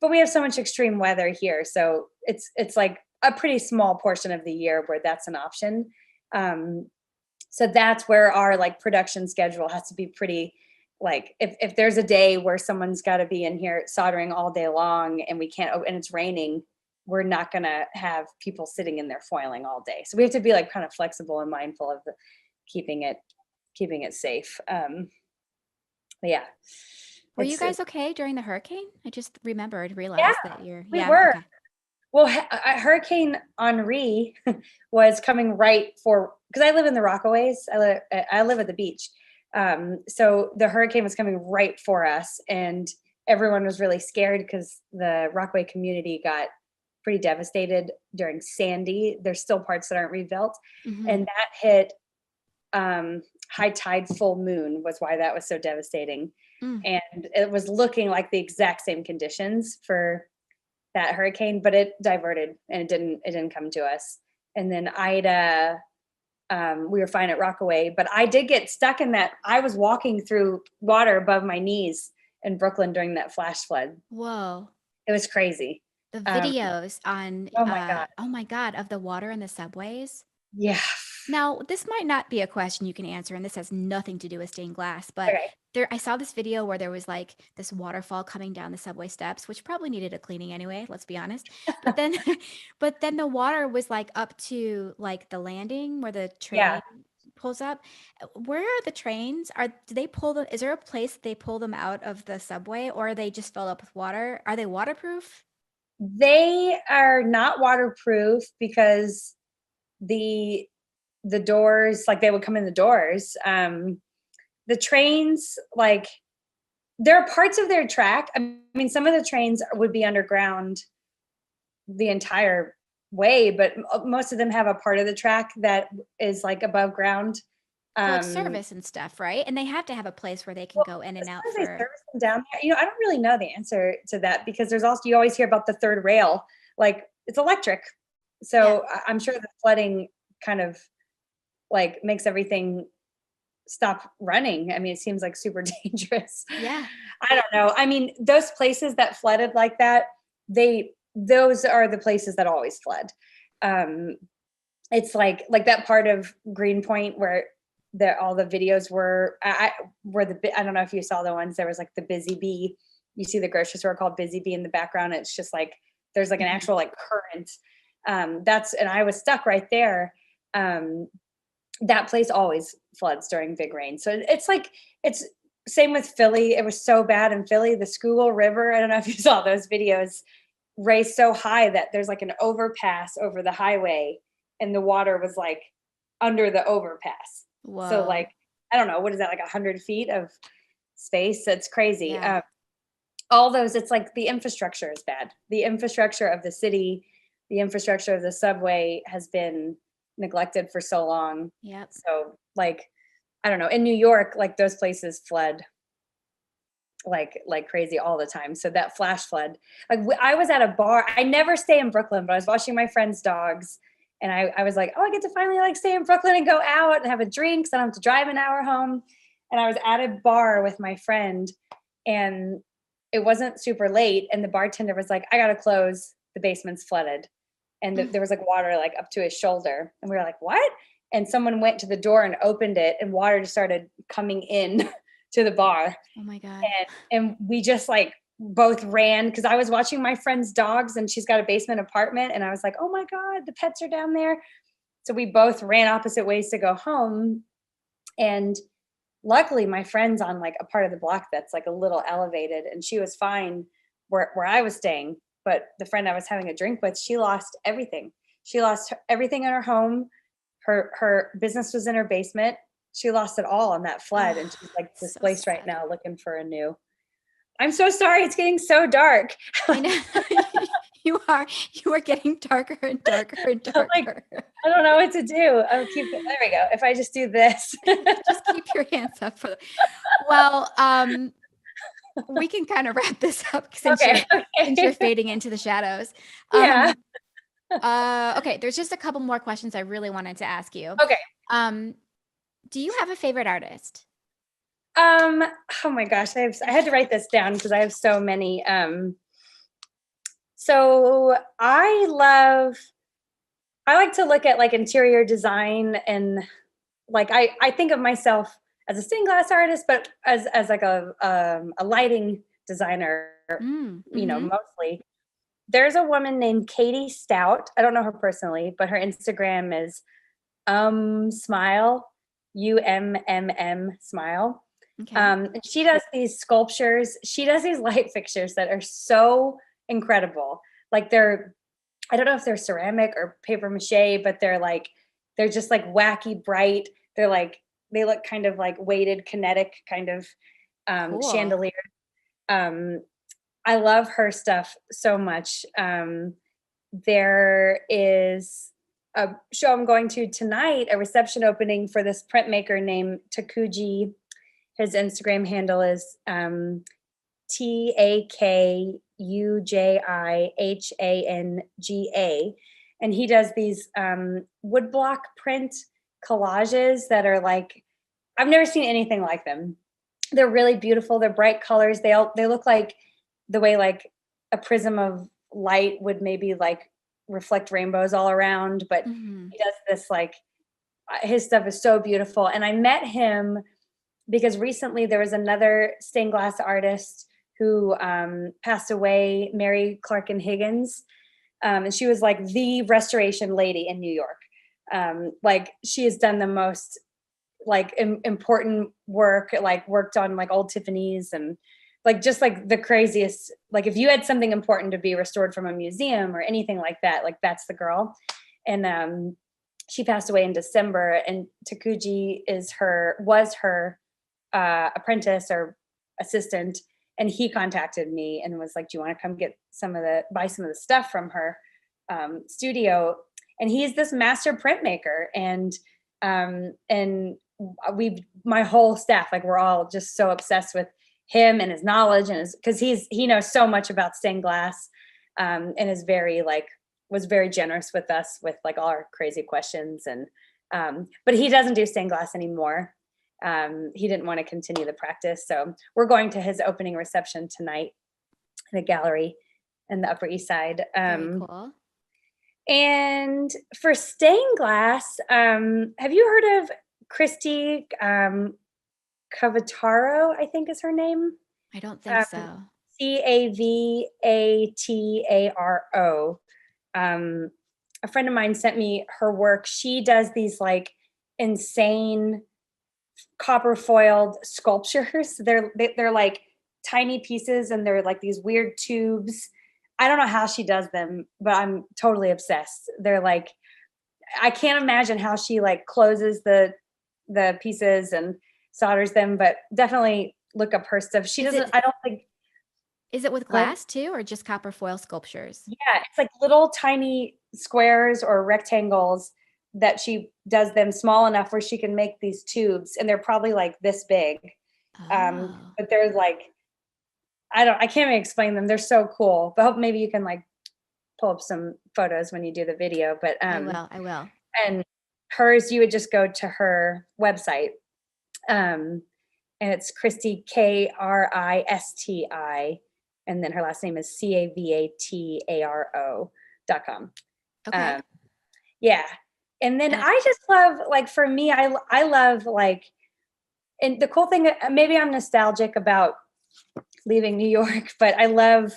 But we have so much extreme weather here, so it's like a pretty small portion of the year where that's an option. Um, so that's where our like production schedule has to be pretty, like if there's a day where someone's got to be in here soldering all day long and we can't and it's raining, we're not going to have people sitting in there foiling all day. So we have to be like kind of flexible and mindful of the keeping it keeping it safe. But yeah, Were you it's guys okay during the hurricane? I just remembered, yeah, realized that you're, we yeah, were. okay. Well, Hurricane Henri was coming right for, because I live in the Rockaways. I live at the beach. So the hurricane was coming right for us, and everyone was really scared because the Rockaway community got pretty devastated during Sandy. There's still parts that aren't rebuilt, Hmm. and that hit high tide, full moon was why that was so devastating. Mm. And it was looking like the exact same conditions for that hurricane, but it diverted and it didn't come to us. And then Ida, we were fine at Rockaway, but I did get stuck in that. I was walking through water above my knees in Brooklyn during that flash flood. Whoa. It was crazy. The Um, videos on, oh my God. oh my God, of the water in the subways. Yeah. Now, this might not be a question you can answer, and this has nothing to do with stained glass, but Okay. I saw this video where there was like this waterfall coming down the subway steps, which probably needed a cleaning anyway, let's be honest. But then, but then the water was like up to like the landing where the Yeah. train pulls up. Where are the trains? Do they pull them? Is there a place that they pull them out of the subway, or are they just filled up with water? Are they waterproof? They are not waterproof because the the doors, like they would come in the doors. The trains, like there are parts of their track. I mean, some of the trains would be underground the entire way, but most of them have a part of the track that is like above ground. For like Um, service and stuff, right? And they have to have a place where they can well, go in and as out far as they for. service them down there, I don't really know the answer to that because there's also, you always hear about the third rail, like it's electric. Yeah. So I'm sure the flooding kind of like makes everything stop running. I mean, it seems like super dangerous. Yeah. I don't know. I mean, those places that flooded like that, those are the places that always flood. It's like that part of Greenpoint where all the videos were, I don't know if you saw the ones, there was like the Busy Bee. You see the grocery store called Busy Bee in the background. It's just like, there's like an actual like current. And I was stuck right there. That place always floods during big rain. So it's same with Philly. It was so bad in Philly. The Schuylkill River, I don't know if you saw those videos, raised so high that there's like an overpass over the highway and the water was like under the overpass. Whoa. So like, I don't know, what is that, like 100 feet of space? That's crazy. Yeah. All those, it's like the infrastructure is bad. The infrastructure of the city, the infrastructure of the subway has been neglected for so long. Yep. So like, I don't know, in New York, like those places flood like crazy all the time. So that flash flood, like I was at a bar. I never stay in Brooklyn, but I was watching my friend's dogs and I was like, oh, I get to finally like stay in Brooklyn and go out and have a drink so I don't have to drive an hour home. And I was at a bar with my friend and it wasn't super late. And the bartender was like, I got to close. The basement's flooded. And there was like water like up to his shoulder. And we were like, what? And someone went to the door and opened it and water just started coming in to the bar. Oh my God. And we just like both ran because I was watching my friend's dogs and she's got a basement apartment. And I was like, oh my God, the pets are down there. So we both ran opposite ways to go home. And luckily my friend's on like a part of the block that's like a little elevated and she was fine where I was staying. But the friend I was having a drink with, she lost everything. She lost everything in her home. Her business was in her basement. She lost it all on that flood. And she's like displaced so right now looking for a new. I'm so sorry. It's getting so dark. I know. You are getting darker and darker and darker. Like, I don't know what to do. There we go. If I just do this. Just keep your hands up well, we can kind of wrap this up since you're fading into the shadows. Yeah. Okay. There's just a couple more questions I really wanted to ask you. Okay. Do you have a favorite artist? Oh my gosh. I had to write this down because I have so many. So I like to look at like interior design and like, I think of myself as a stained glass artist, but as like a lighting designer, you know, mostly. There's a woman named Katie Stout. I don't know her personally, but her Instagram is smile, UMMM smile. Okay. And she does these sculptures. She does these light fixtures that are so incredible. Like I don't know if they're ceramic or paper mache, but they're just like wacky bright. They look kind of like weighted kinetic kind of Cool. chandeliers. I love her stuff so much. There is a show I'm going to tonight, a reception opening for this printmaker named Takuji. His Instagram handle is TAKUJIHANGA. And he does these woodblock print collages that are like, I've never seen anything like them. They're really beautiful. They're bright colors. They look like the way like a prism of light would maybe like reflect rainbows all around. But he does this like, his stuff is so beautiful. And I met him because recently there was another stained glass artist who passed away, Mary Clarkin Higgins. And she was like the restoration lady in New York. Like she has done the most like important work, like worked on like old Tiffany's and like just like the craziest, like if you had something important to be restored from a museum or anything like that, like that's the girl. And she passed away in December, and Takuji was her apprentice or assistant. And he contacted me and was like, do you want to come buy some of the stuff from her studio? And he's this master printmaker. And my whole staff, like we're all just so obsessed with him and his knowledge and because he knows so much about stained glass and is was very generous with us with like all our crazy questions. And but he doesn't do stained glass anymore. he didn't want to continue the practice. So we're going to his opening reception tonight in a gallery in the Upper East Side. Very cool. And for stained glass, have you heard of Kristin Cavataro, I think is her name? I don't think so. Cavataro. A friend of mine sent me her work. She does these like insane copper foiled sculptures. They're like tiny pieces, and they're like these weird tubes. I don't know how she does them, but I'm totally obsessed. They're like, I can't imagine how she like closes the pieces and solders them, but definitely look up her stuff. She doesn't, I don't think. Is it with glass too, or just copper foil sculptures? Yeah, it's like little tiny squares or rectangles that she does them small enough where she can make these tubes, and they're probably like this big. But they're like, I can't even explain them. They're so cool. But hope maybe you can like pull up some photos when you do the video. But I will. And hers, you would just go to her website. And it's Kristi, Kristi, and then her last name is Cavataro.com. Okay. Yeah. And then I just love, like, for me, I love like, and the cool thing, maybe I'm nostalgic about leaving New York, but I love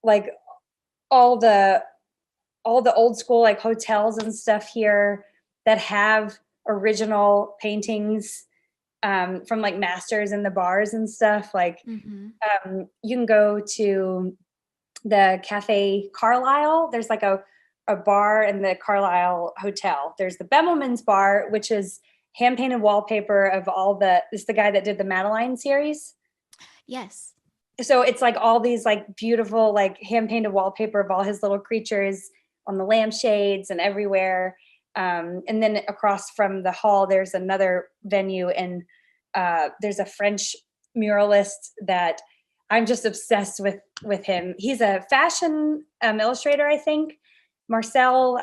like all the old school like hotels and stuff here that have original paintings from like masters in the bars and stuff. Like you can go to the Cafe Carlyle. There's like a bar in the Carlyle Hotel. There's the Bemelmans Bar, which is hand painted wallpaper of it's the guy that did the Madeline series. Yes. So it's like all these like beautiful, like hand painted wallpaper of all his little creatures on the lampshades and everywhere. And then across from the hall, there's another venue, and there's a French muralist that I'm just obsessed with him. He's a fashion illustrator, I think. Marcel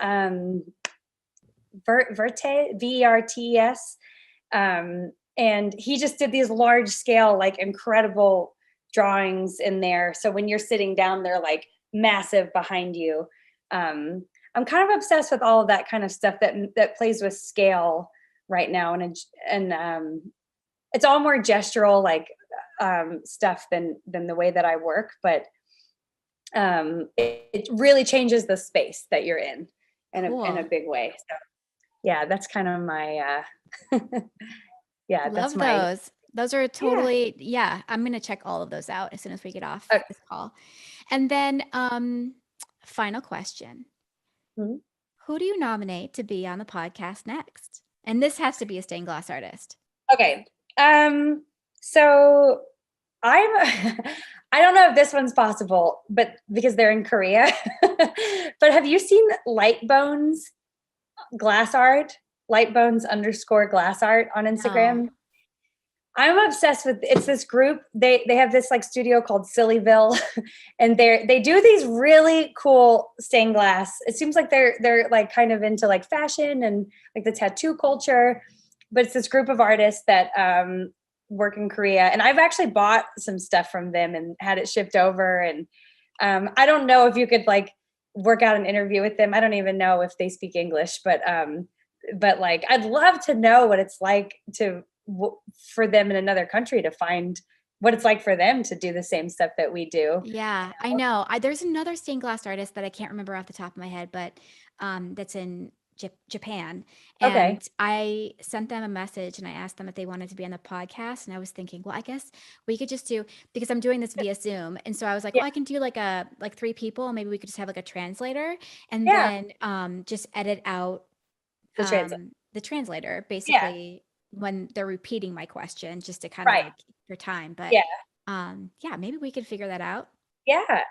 Vertés, Vertes. And he just did these large scale, like incredible drawings in there. So when you're sitting down, they're like massive behind you. I'm kind of obsessed with all of that kind of stuff that plays with scale right now. And it's all more gestural, like stuff than the way that I work. But it really changes the space that you're in a big way. So yeah, that's kind of my, yeah, love those. Those are totally, I'm going to check all of those out as soon as we get off this call. And then final question. Mm-hmm. Who do you nominate to be on the podcast next? And this has to be a stained glass artist. Okay. So I don't know if this one's possible, but because they're in Korea, but have you seen Lightbones glass art? Lightbones_glass art on Instagram. No. I'm obsessed with, it's this group. They have this like studio called Sillyville, and they do these really cool stained glass. It seems like they're like kind of into like fashion and like the tattoo culture, but it's this group of artists that work in Korea. And I've actually bought some stuff from them and had it shipped over. And I don't know if you could like work out an interview with them. I don't even know if they speak English, but like I'd love to know what it's like for them in another country to find what it's like for them to do the same stuff that we do. Yeah, I know. There's another stained glass artist that I can't remember off the top of my head, but that's in Japan. And I sent them a message and I asked them if they wanted to be on the podcast. And I was thinking, well, I guess we could just do, because I'm doing this via Zoom. And so I was like, well, I can do like 3 people. Maybe we could just have like a translator and then just edit out the translator basically when they're repeating my question, just to kind of like keep your time. But maybe we could figure that out. Yeah.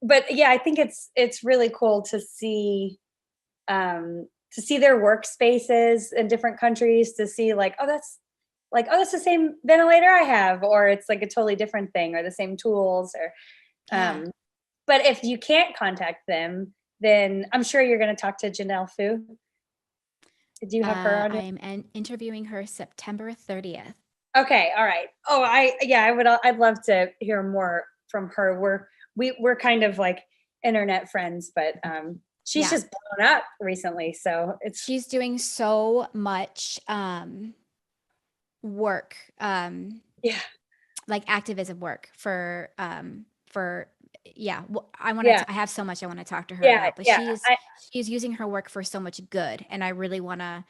But yeah, I think it's really cool to see their workspaces in different countries, to see like, oh, that's the same ventilator I have, or it's like a totally different thing, or the same tools, or but if you can't contact them, then I'm sure you're going to talk to Janelle Fu. Do you have her on your? I'm interviewing her September 30th. Okay, all right. Oh, I'd love to hear more from her. We're kind of like internet friends, but she's just blown up recently, so she's doing so much work, like activism work for I have so much I want to talk to her about, but she's using her work for so much good, and I really want to.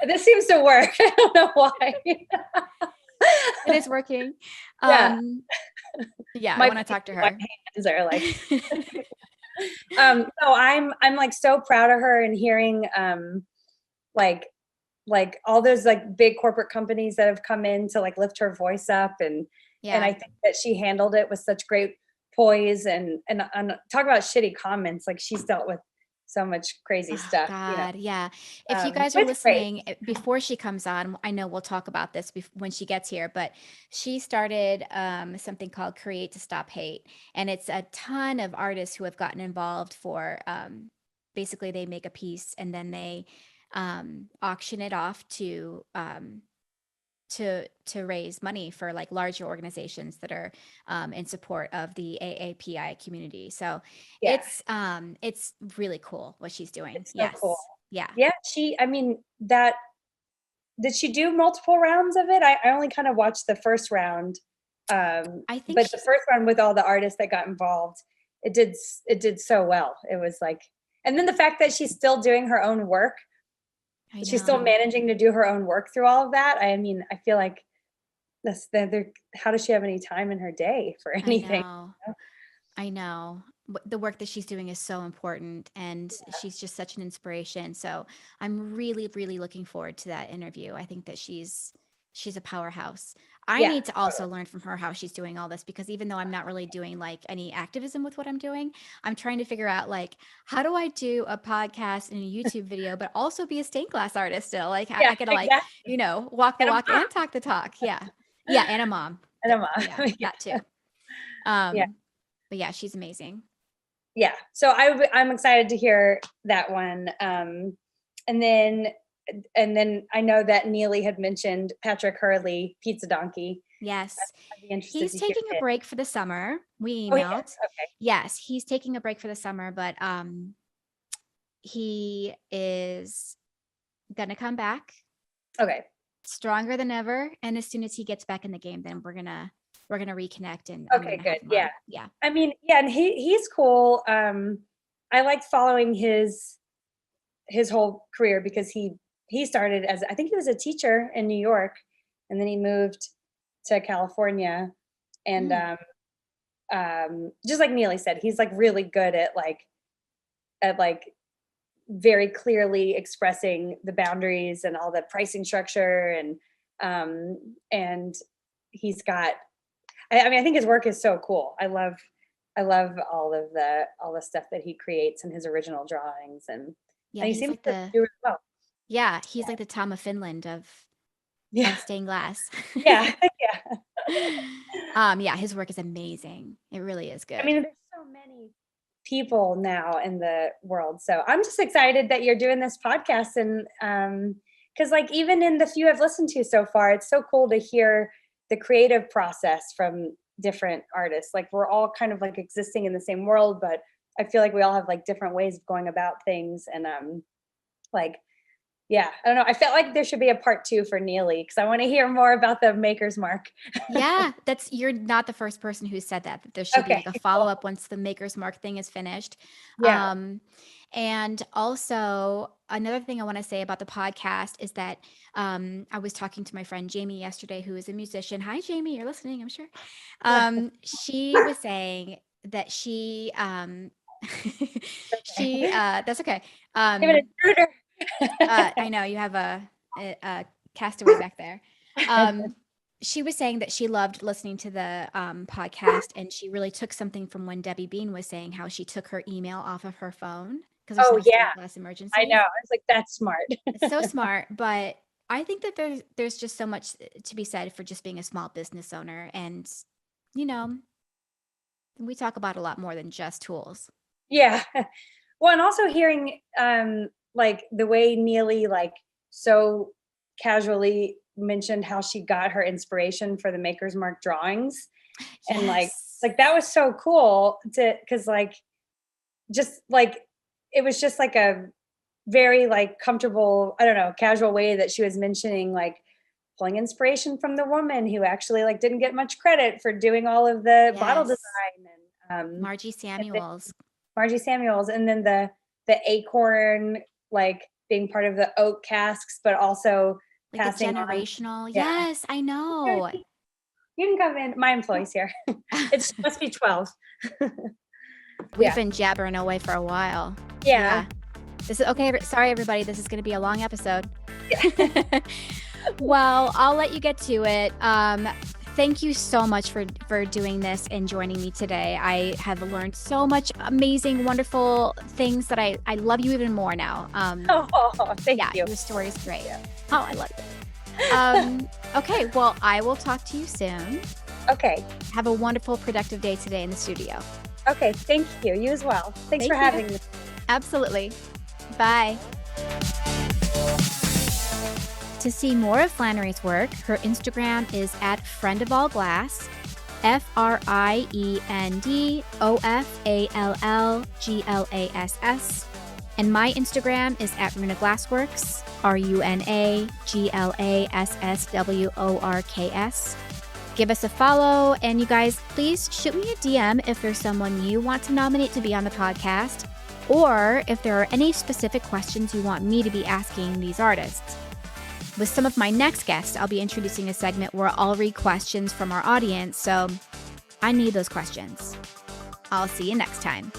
This seems to work. I don't know why. It is working. I want to talk to her. My hands are like. So I'm like so proud of her, and hearing like all those like big corporate companies that have come in to like lift her voice up, and I think that she handled it with such great poise, and talk about shitty comments. Like, she's dealt with so much crazy stuff. God, yeah. If you guys are listening, before she comes on, I know we'll talk about this when she gets here, but she started something called Create to Stop Hate. And it's a ton of artists who have gotten involved for, basically they make a piece and then they auction it off to raise money for like larger organizations that are in support of the AAPI community. So it's really cool what she's doing. It's so cool. Yeah. I mean, did she do multiple rounds of it? I only kind of watched the first round. I think, but the first round with all the artists that got involved, it did so well. It was like, and then the fact that she's still doing her own work. She's still managing to do her own work through all of that. I mean, I feel like how does she have any time in her day for anything? I know. The work that she's doing is so important, and she's just such an inspiration. So I'm really, really looking forward to that interview. I think that she's a powerhouse. I need to also learn from her how she's doing all this, because even though I'm not really doing like any activism with what I'm doing, I'm trying to figure out like, how do I do a podcast and a YouTube video, but also be a stained glass artist still? Like, I gotta like, walk the walk and talk the talk. Yeah. And a mom. And a mom. That too. But yeah, she's amazing. Yeah. So I'm excited to hear that one. And then I know that Neely had mentioned Patrick Hurley, Pizza Donkey. Yes. He's taking a break for the summer. We emailed. Okay. Yes, he's taking a break for the summer, but he is gonna come back. Okay. Stronger than ever. And as soon as he gets back in the game, then we're gonna reconnect. And okay, good. Yeah. I mean, and he's cool. I like following his whole career, because he started as, I think he was a teacher in New York, and then he moved to California, and just like Neely said, he's like really good at very clearly expressing the boundaries and all the pricing structure, and he's got, I mean, I think his work is so cool. I love all the stuff that he creates and his original drawings, and he seems like to do it well. Yeah, he's like the Tom of Finland of stained glass. Yeah. His work is amazing. It really is good. I mean, there's so many people now in the world, so I'm just excited that you're doing this podcast, and because like even in the few I've listened to so far, it's so cool to hear the creative process from different artists. Like, we're all kind of like existing in the same world, but I feel like we all have like different ways of going about things, and I don't know. I felt like there should be a part 2 for Neely, because I want to hear more about the Maker's Mark. Yeah, you're not the first person who said that there should be like a follow-up once the Maker's Mark thing is finished. Yeah. And also another thing I want to say about the podcast is that I was talking to my friend Jamie yesterday, who is a musician. Hi, Jamie, you're listening, I'm sure. She was saying that she that's okay. Give it a intruder. I know you have a castaway back there. She was saying that she loved listening to the podcast, and she really took something from when Debbie Bean was saying how she took her email off of her phone because there's less emergency. I know. I was like, that's smart. It's so smart, but I think that there's just so much to be said for just being a small business owner, and we talk about a lot more than just tools. Yeah. Well, and also hearing like the way Neely like so casually mentioned how she got her inspiration for the Maker's Mark drawings. Yes. And like that was so cool because like just like it was just like a very like comfortable, I don't know, casual way that she was mentioning like pulling inspiration from the woman who actually like didn't get much credit for doing all of the bottle design, and Margie Samuels. And then the acorn like being part of the oak casks, but also like passing generational. on. Yes, I know. You can come in. My employee's here. It must be 12. We've been jabbering away for a while. Yeah. This is okay. Sorry, everybody. This is going to be a long episode. Yeah. Well, I'll let you get to it. Thank you so much for doing this and joining me today. I have learned so much amazing, wonderful things that I love you even more now. Thank you. Your story is great. Yeah. Oh, I love it. Okay, well, I will talk to you soon. Okay. Have a wonderful, productive day today in the studio. Okay, thank you. You as well. Thanks for having me. Absolutely. Bye. To see more of Flannery's work, her Instagram is at friendofallglass, FRIENDOFALLGLASS. And my Instagram is at runaglassworks, RUNAGLASSWORKS. Give us a follow, and you guys, please shoot me a DM if there's someone you want to nominate to be on the podcast, or if there are any specific questions you want me to be asking these artists. With some of my next guests, I'll be introducing a segment where I'll read questions from our audience, so I need those questions. I'll see you next time.